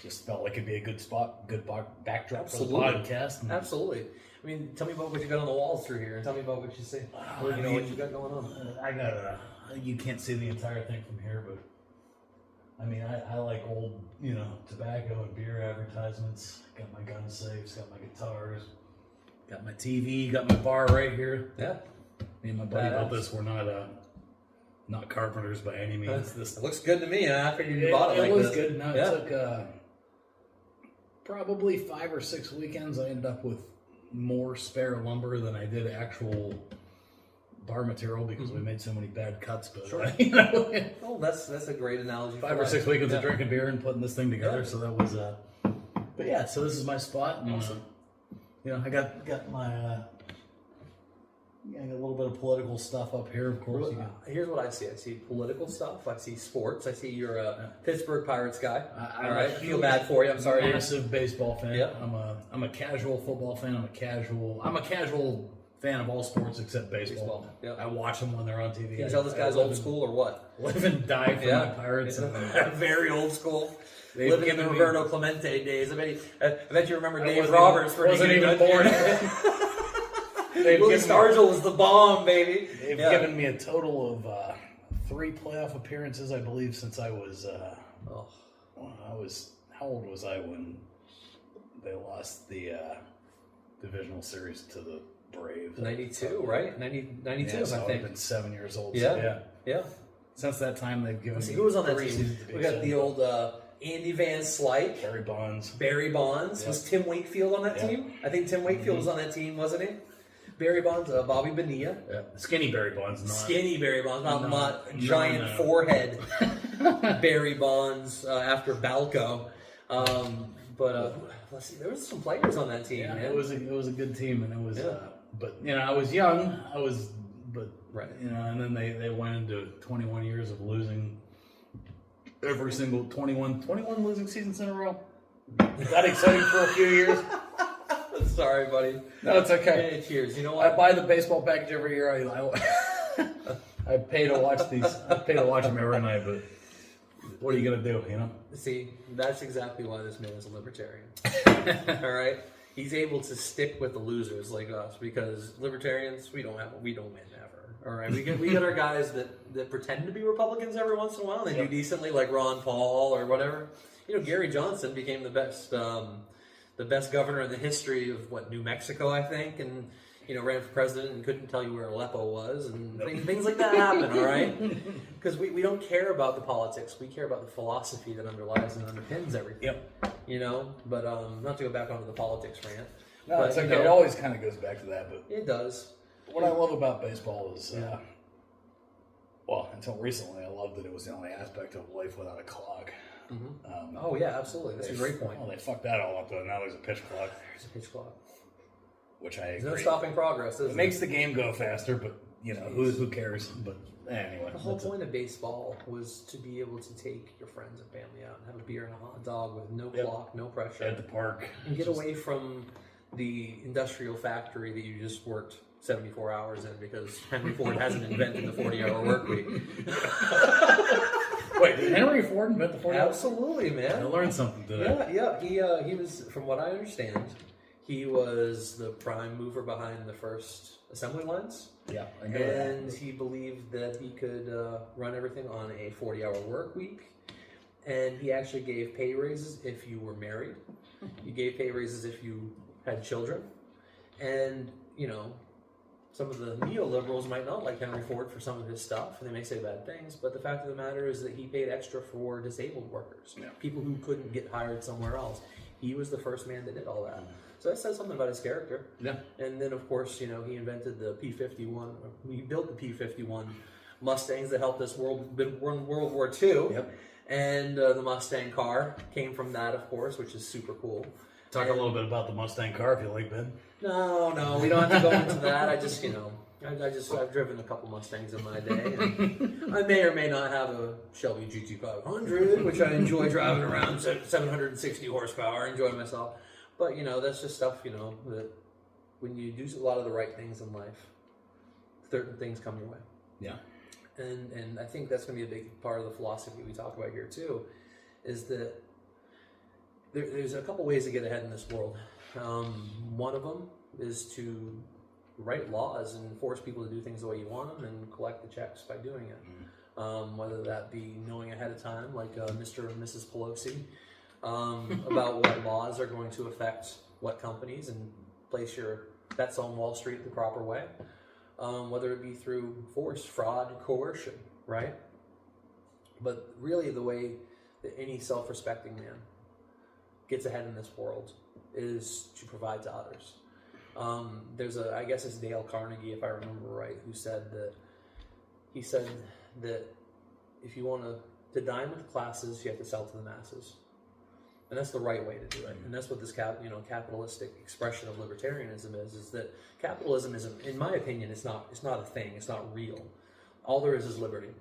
just felt like it'd be a good spot, good backdrop for the podcast. Absolutely. I mean, tell me about what you got on the walls through here, and tell me about what you see. What you got going on. I got you can't see the entire thing from here, but I mean, I like old, tobacco and beer advertisements. Got my gun safes, got my guitars, got my TV, got my bar right here. Yeah. Me and my buddy built this. We're not carpenters by any means. It looks good to me. I figured you bought it like this. It looks good. No, it took probably 5 or 6 weekends. I ended up with more spare lumber than I did actual bar material because we made so many bad cuts. But that's a great analogy. 5 or 6 weekends of drinking beer and putting this thing together. So that was but yeah, so this is my spot. And, awesome. I got my I got a little bit of political stuff up here, of course. Here's what I see. I see political stuff. I see sports. I see you're a Pittsburgh Pirates guy. All right, I feel bad for you. I'm sorry. Massive baseball fan. Yep. I'm a casual football fan. I'm a casual fan of all sports except baseball. Yep. I watch them when they're on TV. Can you tell this guy's old school or what? Live and die for my Pirates. Very old school. Living in the Roberto Clemente days. I bet you remember Dave Roberts. Wasn't even born. Willie Stargell was the bomb, baby. They've given me a total of 3 playoff appearances, I believe, since I was. How old was I when they lost the divisional series to the Braves? 92, right? 92, so I think. I've been 7 years old. Yeah. So since that time, they've given me. Who was on that team? We got the old Andy Van Slyke. Barry Bonds. Was Tim Wakefield on that team? I think Tim Wakefield was on that team, wasn't he? Barry Bonds, Bobby Bonilla. Yeah. Skinny Barry Bonds. Not giant forehead Barry Bonds after Balco. Let's see, there was some players on that team. Yeah, man. it was a good team, and it was. But I was young. Right. And then they went into 21 years of losing every single 21 losing seasons in a row. That exciting for a few years. Sorry, buddy. No, it's okay. Hey, cheers. You know what? I buy the baseball package every year. I pay to watch these. I pay to watch them every night. But what are you gonna do? See, that's exactly why this man is a libertarian. All right, he's able to stick with the losers like us because libertarians we don't win ever. All right, we get our guys that pretend to be Republicans every once in a while. And they do decently, like Ron Paul or whatever. Gary Johnson became the best governor in the history of New Mexico, I think, and ran for president and couldn't tell you where Aleppo was, and things like that happen. All right, because we don't care about the politics. We care about the philosophy that underlies and underpins everything. But not to go back onto the politics rant. No, it's okay. It always kind of goes back to that, but it does. What I love about baseball is, well, until recently, I loved that it was the only aspect of life without a clock. Mm-hmm. Oh yeah, absolutely. That's a great point. Well, they fucked that all up though. Now there's a pitch clock. There's a pitch clock. Which I agree. There's no stopping progress. It makes the game go faster, but who cares? But anyway, the whole point of baseball was to be able to take your friends and family out and have a beer and a hot dog with no clock, no pressure at the park, and get away from the industrial factory that you just worked 74 hours in because Henry Ford hasn't invented the 40-hour work week. Wait, did Henry Ford invent the 40 hours? Absolutely, man. I learned something today. Yeah. He was, from what I understand, he was the prime mover behind the first assembly lines. Yeah, I know and he believed that he could run everything on a 40-hour work week. And he actually gave pay raises if you were married. He gave pay raises if you had children. And, some of the neoliberals might not like Henry Ford for some of his stuff, and they may say bad things, but the fact of the matter is that he paid extra for disabled workers, people who couldn't get hired somewhere else. He was the first man that did all that. So that says something about his character. Yeah. And then, of course, he invented the P-51. He built the P-51 Mustangs that helped us win World War II. Yep. And the Mustang car came from that, of course, which is super cool. Talk a little bit about the Mustang car, if you like, Ben. No, we don't have to go into that. I just, I've driven a couple Mustangs in my day. And I may or may not have a Shelby GT500, which I enjoy driving around, 760 horsepower, enjoy myself. But, that's just stuff, that when you do a lot of the right things in life, certain things come your way. Yeah. And I think that's going to be a big part of the philosophy we talk about here, too, is that there's a couple ways to get ahead in this world. One of them is to write laws and force people to do things the way you want them and collect the checks by doing it. Whether that be knowing ahead of time, like Mr. and Mrs. Pelosi, about what laws are going to affect what companies and place your bets on Wall Street the proper way. Whether it be through force, fraud, coercion, right? But really the way that any self-respecting man gets ahead in this world is to provide to others. I guess it's Dale Carnegie, if I remember right, who said that if you want to dine with classes, you have to sell to the masses. And that's the right way to do it. And that's what this capitalistic expression of libertarianism is that capitalism is, in my opinion, it's not a thing, it's not real. All there is liberty.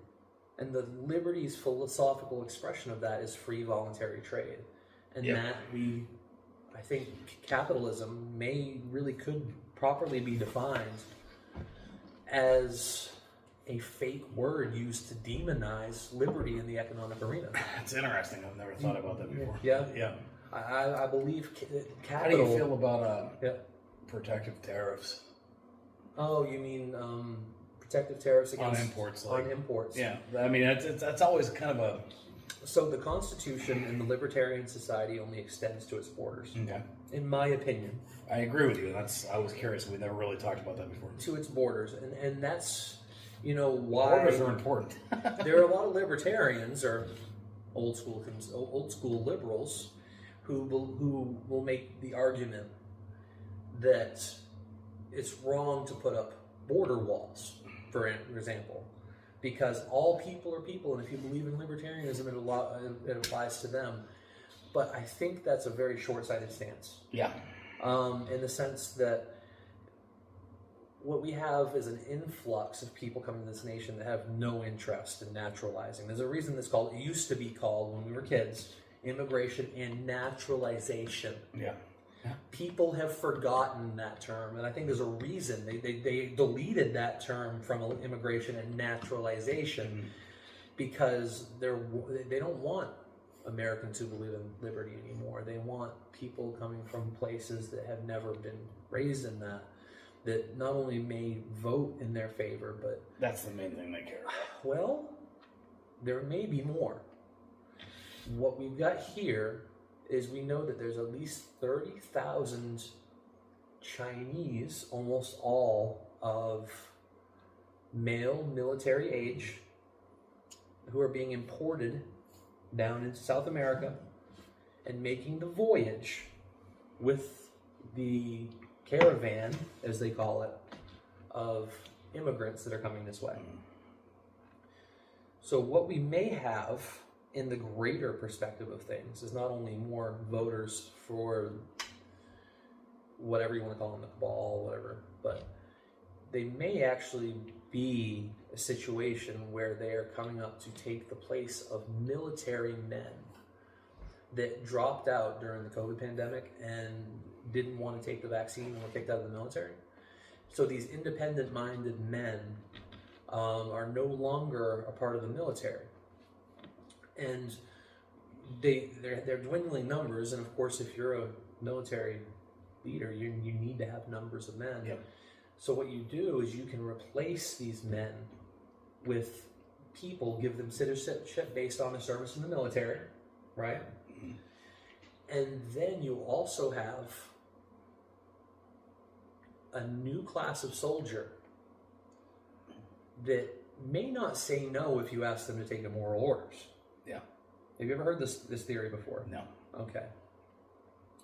And the liberty's philosophical expression of that is free voluntary trade. And I think capitalism could properly be defined as a fake word used to demonize liberty in the economic arena. It's interesting. I've never thought about that before. Yeah. I believe capital... How do you feel about protective tariffs? Oh, you mean protective tariffs against... On imports. Yeah. I mean, that's always kind of a... So the Constitution in the libertarian society only extends to its borders. Okay. In my opinion. I agree with you. I was curious. We never really talked about that before. To its borders. And that's, why... Borders are important. There are a lot of libertarians, or old school liberals, who will make the argument that it's wrong to put up border walls, for example. Because all people are people, and if you believe in libertarianism, it applies to them. But I think that's a very short-sighted stance. Yeah. In the sense that what we have is an influx of people coming to this nation that have no interest in naturalizing. There's a reason it used to be called, when we were kids, immigration and naturalization. Yeah. People have forgotten that term, and I think there's a reason they deleted that term from immigration and naturalization because they don't want Americans who believe in liberty anymore. They want people coming from places that have never been raised in that. that not only may vote in their favor, but That's the main thing they care about. well, there may be more. What we've got here is we know that there's at least 30,000 Chinese, almost all of male military age, who are being imported down into South America and making the voyage with the caravan, as they call it, of immigrants that are coming this way. So what we may have in the greater perspective of things is not only more voters for whatever you want to call them, the cabal, whatever, but they may actually be a situation where they are coming up to take the place of military men that dropped out during the COVID pandemic and didn't want to take the vaccine and were kicked out of the military. So these independent-minded men are no longer a part of the military. And they're dwindling numbers, and of course, if you're a military leader, you need to have numbers of men. Yep. So what you do is you can replace these men with people, give them citizenship based on their service in the military, right? Mm-hmm. And then you also have a new class of soldier that may not say no if you ask them to take immoral orders. Yeah. Have you ever heard this theory before? No. Okay.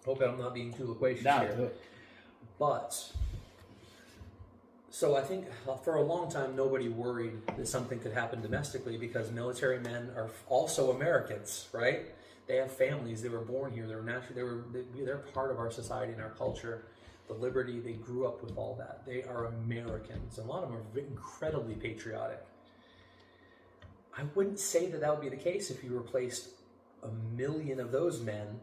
Hope I'm not being too loquacious No, here. But, so I think for a long time nobody worried that something could happen domestically because military men are also Americans, right? They have families. They were born here. They were naturally. They're part of our society and our culture. The liberty. They grew up with all that. They are Americans. And a lot of them are incredibly patriotic. I wouldn't say that would be the case if you replaced 1 million of those men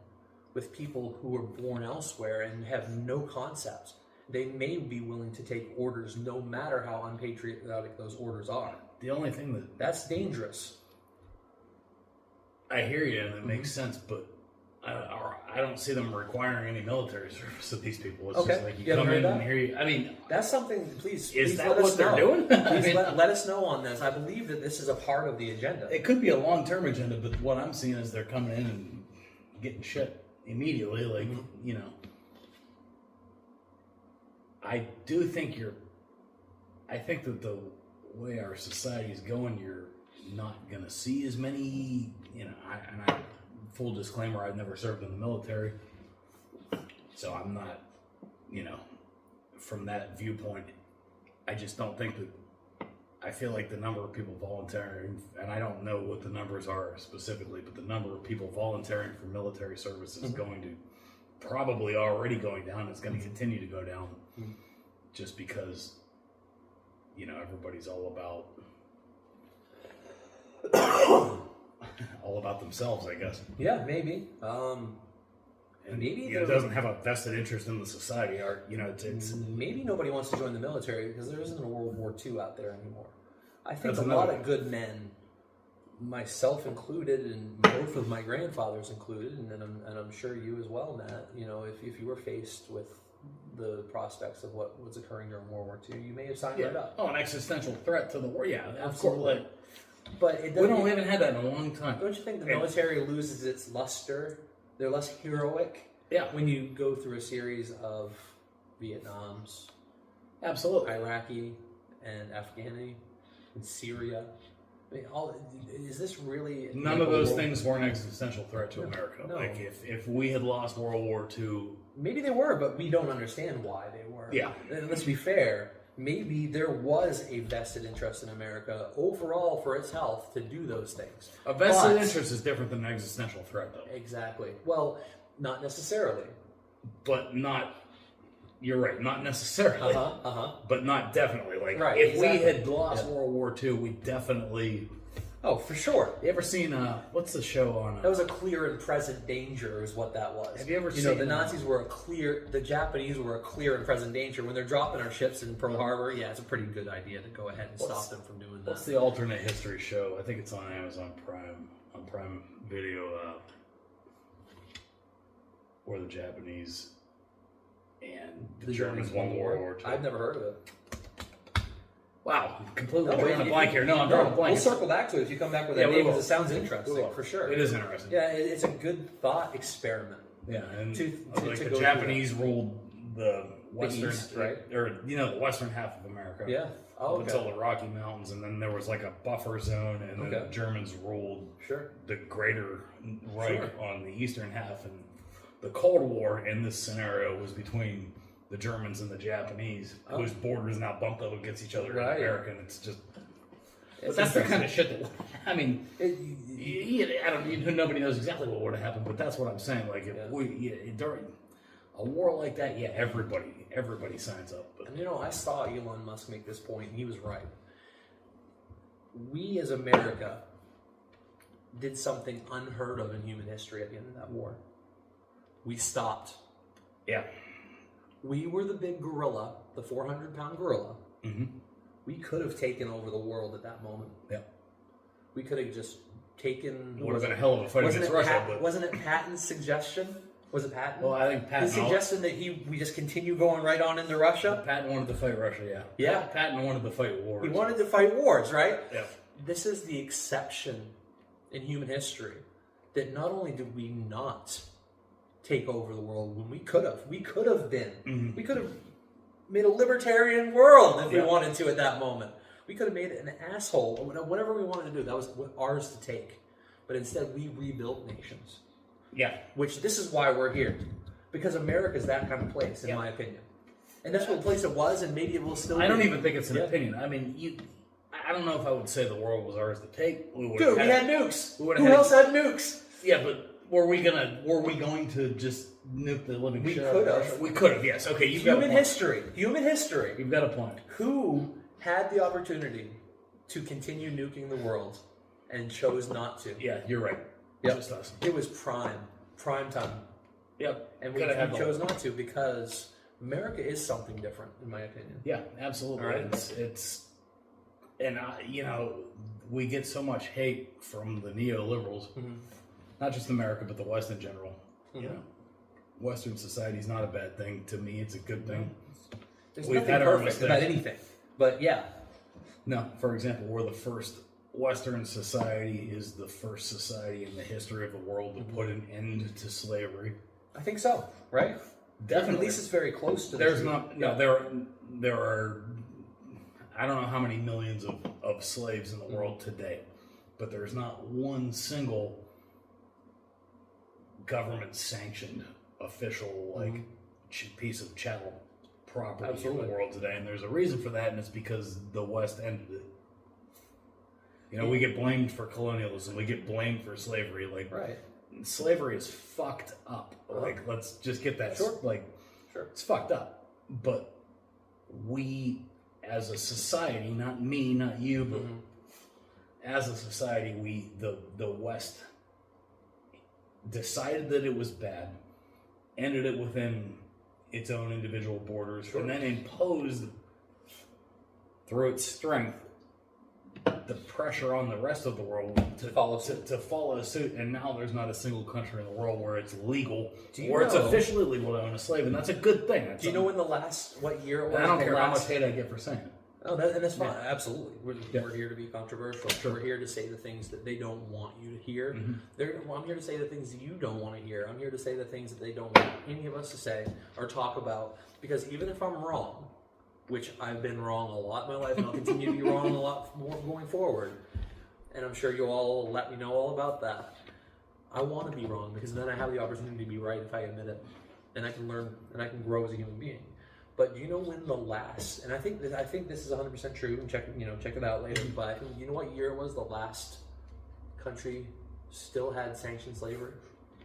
with people who were born elsewhere and have no concept. They may be willing to take orders no matter how unpatriotic those orders are. The only thing that's dangerous. I hear you, and it makes sense, but I don't see them requiring any military service of these people. It's just like you come in and hear you. I mean, that's something. Please, is that let what us they're know. doing? Please let us know on this. I believe that this is a part of the agenda. It could be a long-term agenda, but what I'm seeing is they're coming in and getting shit immediately. Like you know, I do think I think that the way our society is going, you're not going to see as many. You know, full disclaimer, I've never served in the military, so I'm not, you know, from that viewpoint, I just don't think that, I feel like the number of people volunteering, and I don't know what the numbers are specifically, but the number of people volunteering for military service is going to, probably already going down, it's going to continue to go down, just because, you know, everybody's all about themselves, I guess. Yeah, maybe. And maybe it doesn't have a vested interest in the society. Or you know, it's maybe nobody wants to join the military because there isn't a World War II out there anymore. I think a lot of good men, myself included, and both of my grandfathers included, and I'm sure you as well, Matt. You know, if you were faced with the prospects of what was occurring during World War II, you may have signed right up. Oh, an existential threat to the war. Yeah, absolutely. But we haven't had that in a long time. Don't you think the military loses its luster? They're less heroic. Yeah. When you go through a series of Vietnams, absolutely, Iraqi and Afghani and Syria. I mean, is this really? None of those things were an existential threat to America. No. Like if we had lost World War II, maybe they were, but we don't understand why they were. Yeah. And let's be fair. Maybe there was a vested interest in America overall for its health to do those things. A vested interest is different than an existential threat, though. Exactly. Well, not necessarily. But not... You're right, not necessarily. But not definitely. Like, if we had lost World War II, we definitely... Oh, for sure. You ever seen, what's the show on... That was a clear and present danger is what that was. Have you ever seen... You know, the Nazis were the Japanese were a clear and present danger. When they're dropping our ships in Pearl Harbor, yeah, it's a pretty good idea to go ahead and stop them from doing that. What's the alternate history show? I think it's on Amazon Prime, on Prime Video, where the Japanese and the Germans won World War II. I've never heard of it. Wow, completely drawing a blank here. No, I'm drawing a blank. We'll circle back to it if you come back with that name, because it sounds interesting, for sure. It is interesting. Yeah, it's a good thought experiment. Yeah, and like the Japanese ruled the western, East, right? Or the western half of America. Yeah. Up until the Rocky Mountains, and then there was like a buffer zone, and then the Germans ruled the Greater Reich on the eastern half, and the Cold War in this scenario was between the Germans and the Japanese, whose borders now bumped up against each other in America, and it's just. But that's the kind of shit that, I mean, nobody knows exactly what would have happened, but that's what I'm saying. Like, if during a war like that, everybody signs up. But. And I saw Elon Musk make this point, and he was right. We as America did something unheard of in human history at the end of that war. We stopped. Yeah. We were the big gorilla, the 400-pound gorilla. Mm-hmm. We could have taken over the world at that moment. Yeah. We could have just taken... It would have been a hell of a fight against Russia. Wasn't it Patton's suggestion? Was it Patton? Well, I think Patton... He suggested that we just continue going right on into Russia? Patton wanted to fight Russia, yeah. Yeah. Patton wanted to fight wars. He wanted to fight wars, right? Yeah. This is the exception in human history, that not only did we not take over the world when we could have been. Mm-hmm. We could have made a libertarian world if we wanted to at that moment. We could have made an asshole, or whatever we wanted to do. That was ours to take. But instead, we rebuilt nations. Yeah. Which, this is why we're here. Because America is that kind of place, in my opinion. And that's what place it was, and maybe it will still be. I don't even think it's an opinion. I mean, I don't know if I would say the world was ours to take. Dude, we had nukes. Who else had nukes? Yeah, but were we going to just nuke the living shit? We could have, yes. Okay, you've got a point. Human history. You've got a point. Who had the opportunity to continue nuking the world and chose not to? Yeah, you're right. Yep. Just us. It was prime time. Yep. And we chose not to, because America is something different, in my opinion. Yeah, absolutely. Right. It's and we get so much hate from the neoliberals, not just America, but the West in general. Mm-hmm. Western society is not a bad thing. To me, it's a good thing. There's nothing perfect about anything, but yeah. No, for example, we're the first. Western society is the first society in the history of the world to put an end to slavery. I think so, right? Definitely. At least it's very close to. There are. I don't know how many millions of slaves in the world today, but there's not one single government-sanctioned official piece of chattel property in the world today, and there's a reason for that, and it's because the West ended it. We get blamed for colonialism. We get blamed for slavery. Slavery is fucked up. Let's just get that. Sure. It's fucked up. But we, as a society, not me, not you, but as a society, the West decided that it was bad, ended it within its own individual borders, and then imposed, through its strength, the pressure on the rest of the world to follow suit, and now there's not a single country in the world where it's legal, it's officially legal to own a slave, and that's a good thing. Do you know what year it was? I don't care how much hate I get for saying it. Oh, and that's fine. Yeah. Absolutely. We're here to be controversial. Sure. We're here to say the things that they don't want you to hear. Mm-hmm. I'm here to say the things that you don't want to hear. I'm here to say the things that they don't want any of us to say or talk about, because even if I'm wrong, which I've been wrong a lot in my life, and I'll continue to be wrong a lot more going forward. And I'm sure you'll all let me know all about that. I want to be wrong, because then I have the opportunity to be right if I admit it. And I can learn, and I can grow as a human being. But do you know when the last, and I think this is 100% true, and check it out later, but you know what year it was the last country still had sanctioned slavery?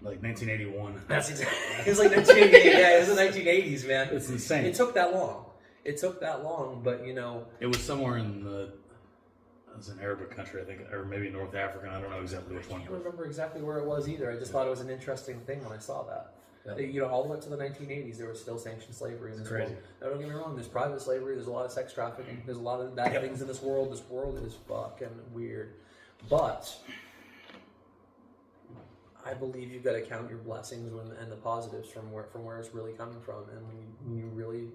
Like 1981. That's exactly. It was like 1988. Yeah, it was the 1980s, man. It's insane. It took that long. But it was somewhere in it was an Arabic country, I think, or maybe North African. I don't know exactly which one. I don't remember exactly where it was either. I just thought it was an interesting thing when I saw that. Yeah. All the way up to the 1980s, there was still sanctioned slavery in this world. Now, don't get me wrong. There's private slavery. There's a lot of sex trafficking. There's a lot of bad things in this world. This world is fucking weird. But I believe you've got to count your blessings and the positives from where it's really coming from. And when you really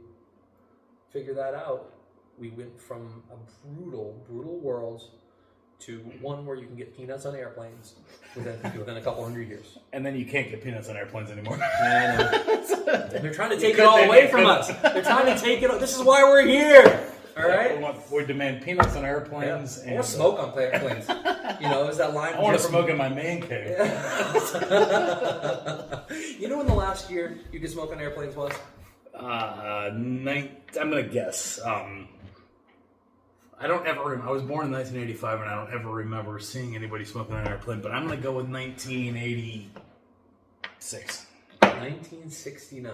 figure that out, we went from a brutal world to one where you can get peanuts on airplanes within a couple hundred years. And then you can't get peanuts on airplanes anymore. I know. They're trying to take it all away from us. They're trying to take it. This is why we're here. All right. We demand peanuts on airplanes. Yeah. I want to smoke on airplanes. You know, is that line? I want to smoke in my man cave. You know when the last year you could smoke on airplanes was? I'm gonna guess. I don't ever. I was born in 1985, and I don't ever remember seeing anybody smoking on an airplane. But I'm gonna go with 1986. 1969.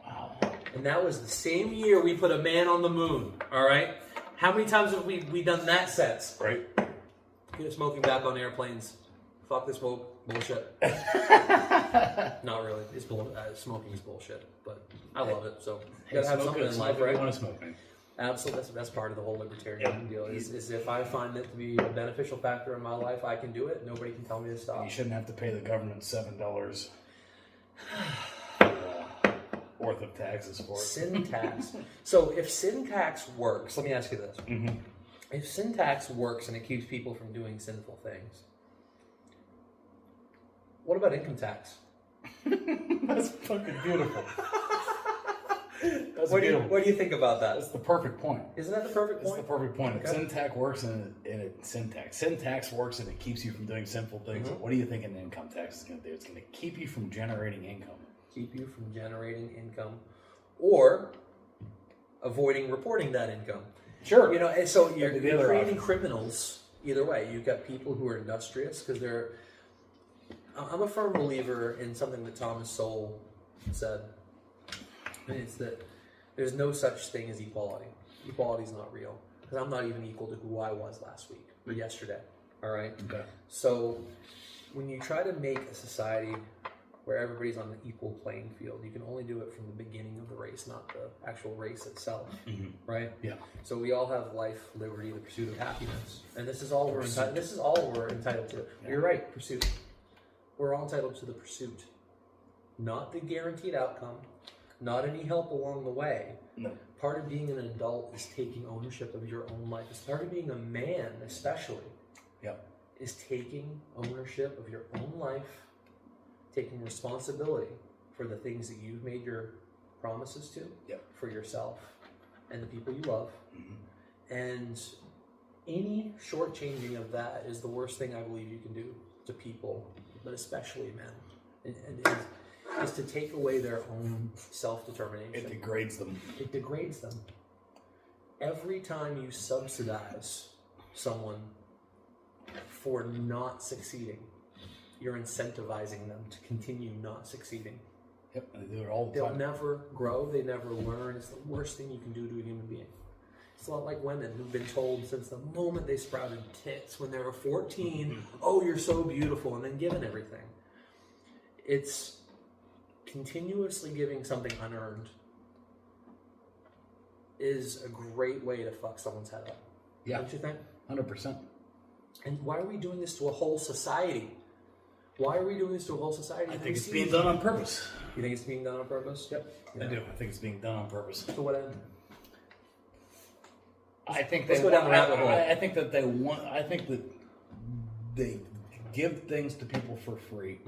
Wow. And that was the same year we put a man on the moon. All right. How many times have we done that since? Right. Get smoking back on airplanes. Fuck the smoke. Bullshit. Not really. It's smoking is bullshit, but I love it. So you gotta have something in life, right? You want to smoke, man. Absolutely. That's part of the whole libertarian deal. Is if I find it to be a beneficial factor in my life, I can do it. Nobody can tell me to stop. You shouldn't have to pay the government $7 worth of taxes for it. Sin tax. So if sin tax works, let me ask you this. Mm-hmm. If sin tax works and it keeps people from doing sinful things, what about income tax? That's fucking beautiful. That's What beautiful. do you think about that? That's the perfect point. Isn't that the perfect point? That's the perfect point. Okay. If sin tax works and sin tax works and it keeps you from doing sinful things, Mm-hmm. what do you think an income tax is going to do? It's going to keep you from generating income. Keep you from generating income or avoiding reporting that income. Sure. You know, and so you're creating option. criminals either way. You've got people who are industrious because they're... I'm a firm believer in something that Thomas Sowell said. And it's that there's no such thing as equality. Equality is not real. Because I'm not even equal to who I was last week or yesterday. All right? Okay. So when you try to make a society where everybody's on an equal playing field, you can only do it from the beginning of the race, not the actual race itself. Mm-hmm. Right? Yeah. So we all have life, liberty, the pursuit of happiness. And this is all we're entitled to. Yeah. You're right, pursuit. We're all entitled to the pursuit. Not the guaranteed outcome. Not any help along the way. No. Part of being an adult is taking ownership of your own life. It's part of being a man, especially. Yep. Is taking ownership of your own life, taking responsibility for the things that you've made your promises to, Yep. for yourself and the people you love. Mm-hmm. And any shortchanging of that is the worst thing I believe you can do to people, but especially men. And is to take away their own self-determination. It degrades them. It degrades them. Every time you subsidize someone for not succeeding, you're incentivizing them to continue not succeeding. Yep, and they do it all the They'll time. never grow. They never learn. It's the worst thing you can do to a human being. It's a lot like women who've been told since the moment they sprouted tits when they were 14, oh, you're so beautiful, and then given everything. It's continuously giving something unearned is a great way to fuck someone's head up. Yeah. Don't you think? 100%. And why are we doing this to a whole society? Why are we doing this to a whole society? I think it's being done on purpose. You think it's being done on purpose? Yep, Yeah. I do. I think it's being done on purpose. To what end? I think Let's go down the rabbit hole. I think that they want. I think that they give things to people for free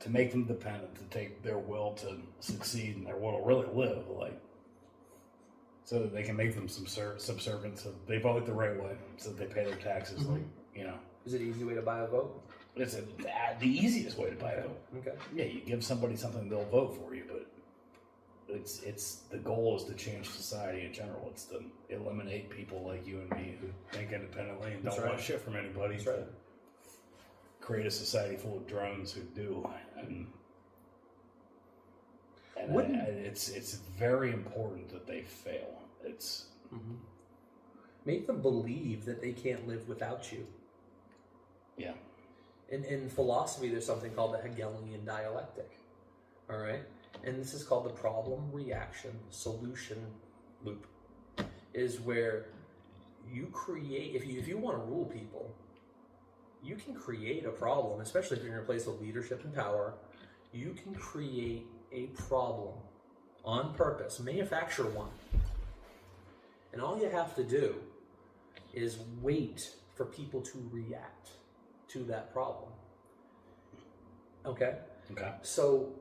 to make them dependent, to take their will to succeed and their will to really live, like, so that they can make them subservient, so they vote the right way, so that they pay their taxes, like, you know. Is it an easy way to buy a vote? It's the easiest way to buy a vote. Okay. Yeah, you give somebody something, they'll vote for you, but it's the goal is to change society in general. It's to eliminate people like you and me who think independently and don't want shit from anybody. That's right. Create a society full of drones who do, and it's very important that they fail. It's make them believe that they can't live without you. Yeah. In philosophy, there's something called the Hegelian dialectic. All right, and this is called the problem, reaction, solution loop. Is where you create. If you want to rule people, you can create a problem, especially if you're in a place of leadership and power. You can create a problem on purpose, manufacture one. And all you have to do is wait for people to react to that problem. Okay? Okay. So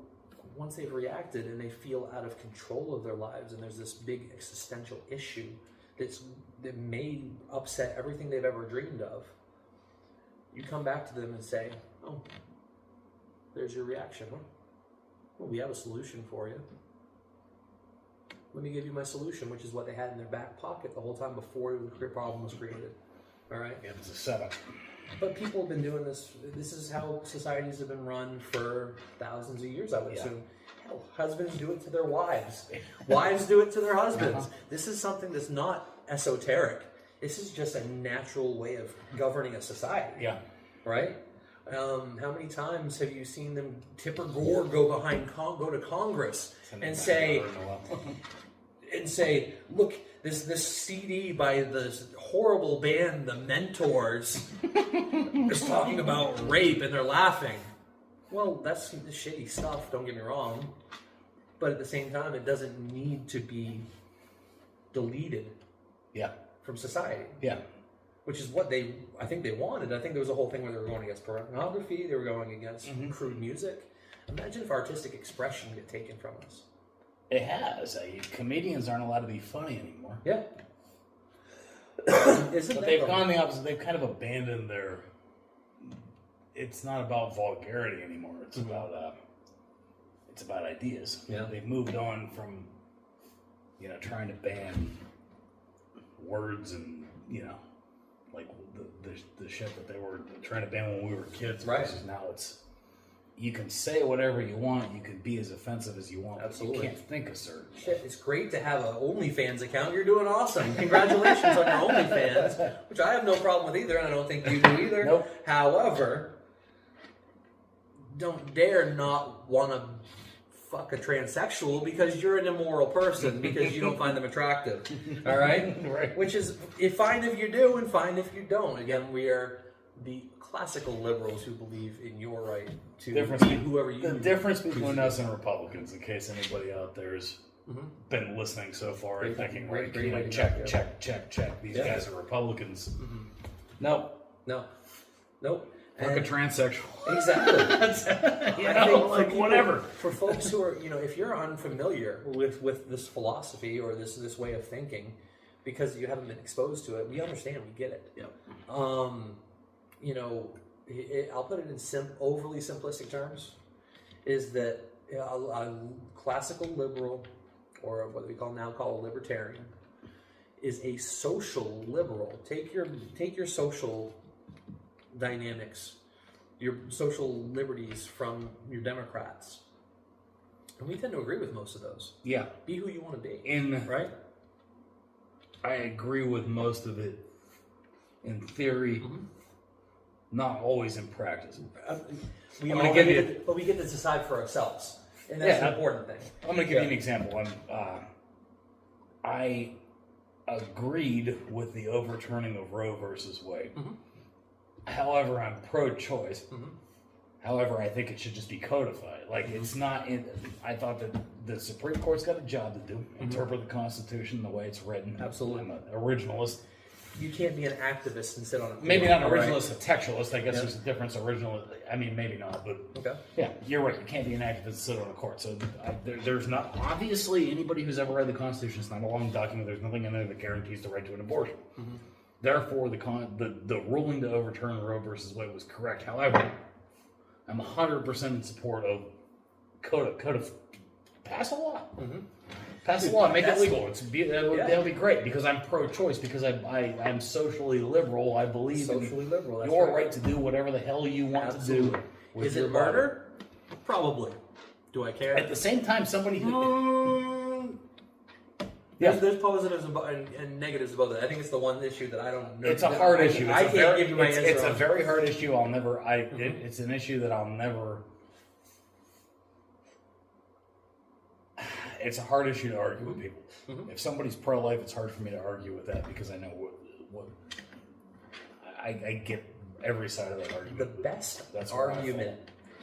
once they've reacted and they feel out of control of their lives and there's this big existential issue that may upset everything they've ever dreamed of, you come back to them and say, oh, there's your reaction. Huh? Well, we have a solution for you. Let me give you my solution, which is what they had in their back pocket the whole time before the problem was created. All right? It was a setup. But people have been doing this. This is how societies have been run for thousands of years, I would assume. Hell, husbands do it to their wives. Wives do it to their husbands. This is something that's not esoteric. This is just a natural way of governing a society. Yeah. Right? How many times have you seen them, Tipper Gore, go to Congress and say, look, this CD by this horrible band, The Mentors, is talking about rape, and they're laughing. Well, that's shitty stuff, don't get me wrong. But at the same time, it doesn't need to be deleted from society. Yeah. Which is what I think they wanted. I think there was a whole thing where they were going against pornography, they were going against crude music. Imagine if artistic expression get taken from us. It has. Comedians aren't allowed to be funny anymore. Yeah. But they've gone the opposite. They've kind of abandoned their... It's not about vulgarity anymore. It's about ideas. Yeah. They've moved on from, trying to ban words and, like the shit that they were trying to ban when we were kids. Right. Versus now it's, you can say whatever you want. You can be as offensive as you want. Absolutely. You can't think a certain shit. It's great to have an OnlyFans account. You're doing awesome. Congratulations on your OnlyFans, which I have no problem with either, and I don't think you do either. Nope. However, don't dare not want to fuck a transsexual because you're an immoral person because you don't find them attractive. All right? Right. Which is fine if you do and fine if you don't. Again, we are the classical liberals who believe in your right to be whoever you... The difference between us and Republicans, in case anybody out there has been listening so far and thinking, check. These guys are Republicans. Nope. Fuck a transsexual. Exactly. Whatever. For folks who are, if you're unfamiliar with this philosophy or this way of thinking, because you haven't been exposed to it, we understand, we get it. Yep. I'll put it in overly simplistic terms, is that a classical liberal, or what we now call a libertarian, is a social liberal. Take your social dynamics, your social liberties from your Democrats. And we tend to agree with most of those. Yeah. Be who you want to be. Right? I agree with most of it in theory, not always in practice. But we get to decide for ourselves. And that's the important thing. I'm going to give you an example. I agreed with the overturning of Roe versus Wade. However, I'm pro-choice. However, I think it should just be codified. It's not I thought that the Supreme Court's got a job to do. Interpret the Constitution the way it's written. Absolutely. I'm an originalist. You can't be an activist and sit on a... Maybe not an originalist, a textualist. I guess there's a difference. Maybe not, but... Okay. Yeah, you're right. You can't be an activist and sit on a court. So there's not... Obviously, anybody who's ever read the Constitution, it's not a long document. There's nothing in there that guarantees the right to an abortion. Therefore, the ruling to overturn Roe versus Wade was correct. However, I'm 100% in support of pass a law. Pass a law, make it legal. That'll be great because I'm pro-choice, because I'm socially liberal. I believe in your right to do whatever the hell you want to do. Is it murder? Probably. Do I care? At the same time, somebody who... There's positives and negatives about it. I think it's the one issue that I don't know. It's a hard issue. I can't give you my answer. It's a very hard issue. It's an issue that I'll never... It's a hard issue to argue with people. If somebody's pro-life, it's hard for me to argue with that because I know what I get every side of that argument. The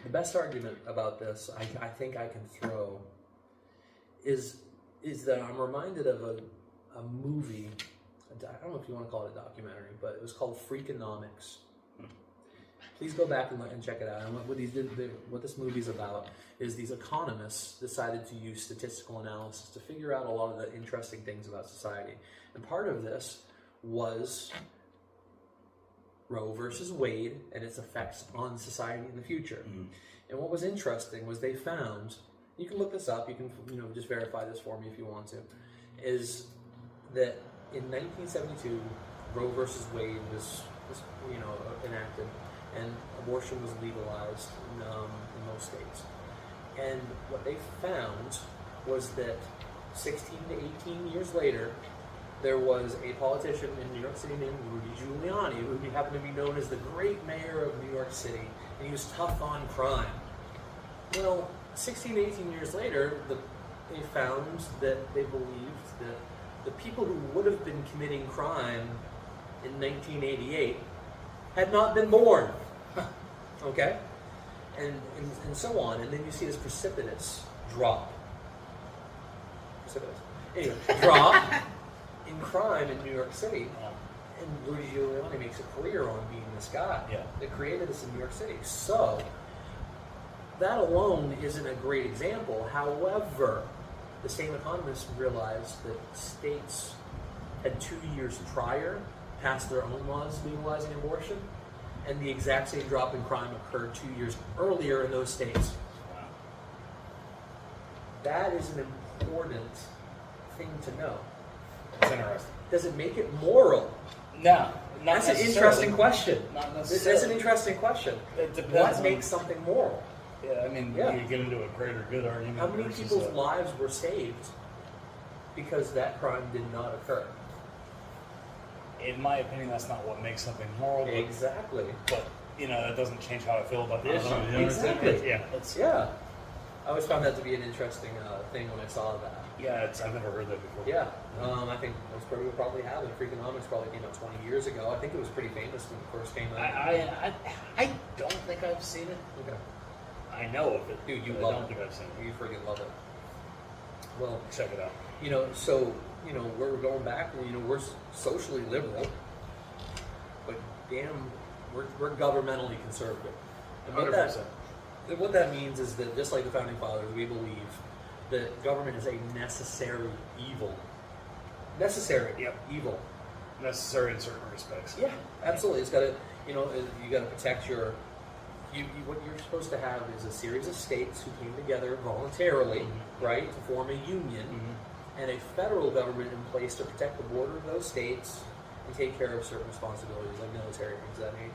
best argument about this, I think I can throw, is that I'm reminded of a movie. I don't know if you want to call it a documentary, but it was called Freakonomics. Please go back and check it out. And what this movie's about is these economists decided to use statistical analysis to figure out a lot of the interesting things about society. And part of this was Roe versus Wade and its effects on society in the future. And what was interesting was they found, you can look this up, you can just verify this for me if you want to, is that in 1972, Roe versus Wade was enacted, and abortion was legalized in most states. And what they found was that 16 to 18 years later, there was a politician in New York City named Rudy Giuliani, who happened to be known as the great mayor of New York City, and he was tough on crime. Well, 16 to 18 years later, they found that they believed that the people who would have been committing crime in 1988 had not been born. Okay? And so on. And then you see this precipitous drop. Drop in crime in New York City. And Rudy Giuliani makes a career on being this guy that created this in New York City. So, that alone isn't a great example. However, the same economists realized that states had 2 years prior passed their own laws legalizing abortion, and the exact same drop in crime occurred 2 years earlier in those states. Wow. That is an important thing to know. That's interesting. Does it make it moral? No. That's an interesting question. Not necessarily. That's an interesting question. It depends. What makes something moral? Yeah, I mean, you get into a greater good argument. How many people's lives were saved because that crime did not occur? In my opinion, that's not what makes something moral. Exactly. But that doesn't change how I feel about the issue. Exactly. Yeah. I always found that to be an interesting thing when I saw that. Yeah, I've never heard that before. Yeah. I think most people probably have. And Freakonomics probably came out 20 years ago. I think it was pretty famous when it first came out. I don't think I've seen it. Okay. I know of it. Dude, you love it. I don't think I've seen it. You freaking love it. Well, check it out. We're going back, we're socially liberal, but damn, we're governmentally conservative. And 100%. What that means is that, just like the Founding Fathers, we believe that government is a necessary evil. Necessary evil. Necessary in certain respects. Yeah, absolutely. It's got to, you got to protect your... what you're supposed to have is a series of states who came together voluntarily, right, to form a union, and a federal government in place to protect the border of those states and take care of certain responsibilities like military things of that nature.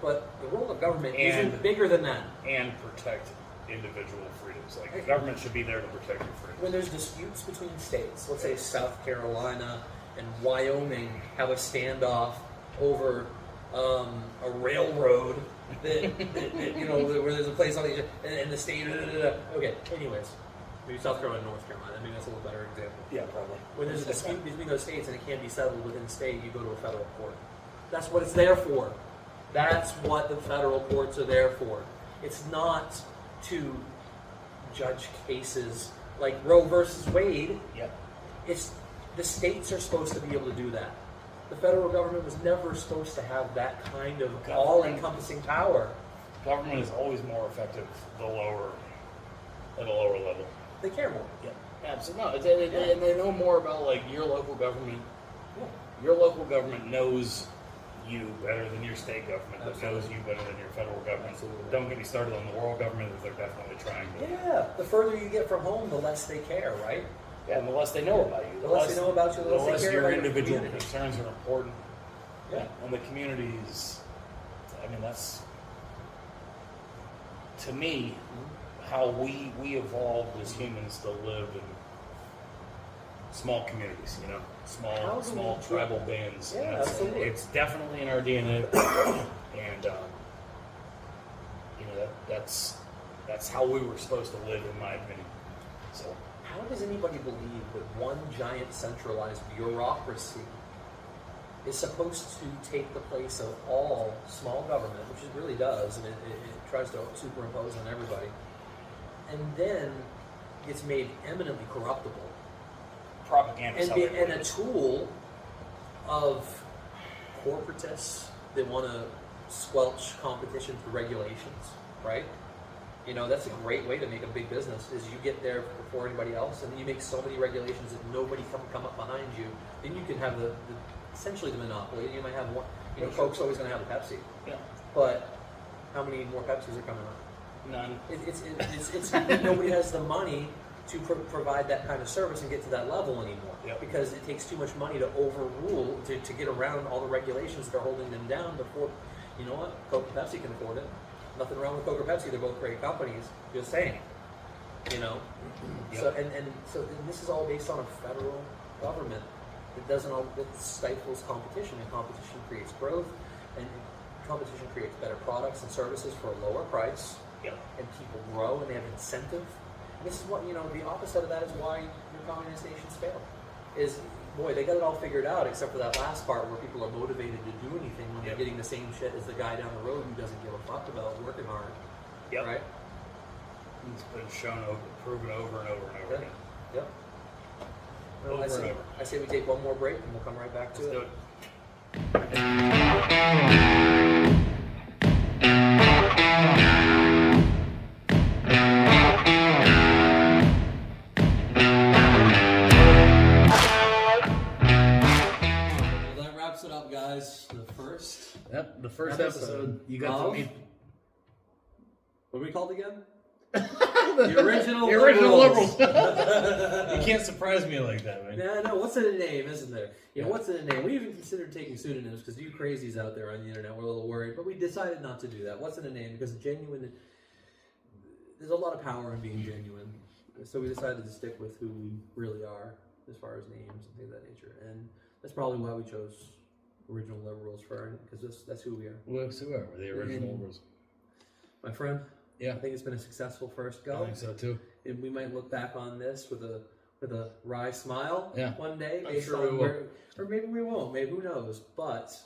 But the role of government isn't bigger than that. And protect individual freedoms. Like, the government should be there to protect your freedoms. When there's disputes between states, let's say South Carolina and Wyoming have a standoff over a railroad where there's a place on the and the state. Okay. Anyways, maybe South Carolina, North Carolina. I mean, that's a little better example. Yeah, probably. When there's a dispute between those states and it can't be settled within the state, you go to a federal court. That's what it's there for. That's what the federal courts are there for. It's not to judge cases like Roe versus Wade. Yep. It's the states are supposed to be able to do that. The federal government was never supposed to have that kind of all-encompassing power. Government is always more effective at a lower level. They care more. Yeah, absolutely. No, and they know more about your local government. Yeah. Your local government knows you better than your state government. That knows you better than your federal government. Absolutely. Don't get me started on the world government, that they're definitely trying to. Yeah, the further you get from home, the less they care, right? Yeah, and the less they know about you. The less they know about you, the less they care your about individual your concerns are important. Yeah. And the communities, that's, to me, how we evolved as humans to live in small communities, small tribal bands. Yeah, absolutely. It's definitely in our DNA, and that's how we were supposed to live, in my opinion. So, how does anybody believe that one giant centralized bureaucracy is supposed to take the place of all small government, which it really does, and it tries to superimpose on everybody, and then it's made eminently corruptible. Propaganda. And a tool of corporatists that want to squelch competition through regulations, right? You know, that's a great way to make a big business, is you get there before anybody else, and then you make so many regulations that nobody can come up behind you. Then you can have essentially the monopoly. You might have one, you know, Coke's always going to have a Pepsi. Yeah. But how many more Pepsis are coming out? None. It's nobody has the money to provide that kind of service and get to that level anymore. Yep. Because it takes too much money to overrule, to get around all the regulations that are holding them down before, you know what, Coke and Pepsi can afford it. Nothing wrong with Coke or Pepsi, they're both great companies, just saying. You know? Yep. So this is all based on a federal government that stifles competition, and competition creates growth, and competition creates better products and services for a lower price. Yep. And people grow and they have incentive. And this is what, you know, the opposite of that is why your communist nations fail. Is, boy, they got it all figured out except for that last part where people are motivated to do anything when they're getting the same shit as the guy down the road who doesn't give a fuck about working hard. Yep. Right? It's been proven over and over and over again. Yep. Well, Over and over. I say we take one more break and we'll come right back to Let's it. do it. Well, that wraps it up, guys. The first episode. You got to meet. What are we called again? The original liberals. You can't surprise me like that, man. Yeah, no. What's in a name, isn't there? You know, what's in a name? We even considered taking pseudonyms because you crazies out there on the internet were a little worried, but we decided not to do that. What's in a name? Because genuine, there's a lot of power in being genuine. So we decided to stick with who we really are as far as names and things of that nature. And that's probably why we chose original liberals because that's who we are. We're the original liberals. My friend. Yeah, I think it's been a successful first go. I think so too. And we might look back on this with a wry smile one day. I'm sure we will. Or maybe we won't. Maybe, who knows? But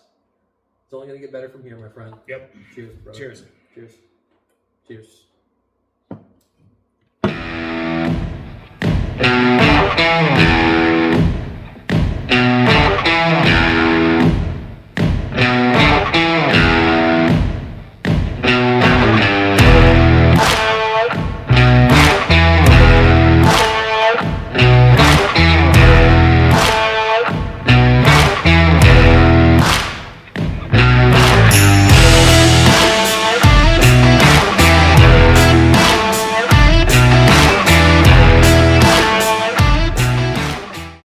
it's only going to get better from here, my friend. Yep. Cheers, brother. Cheers. Cheers. Cheers.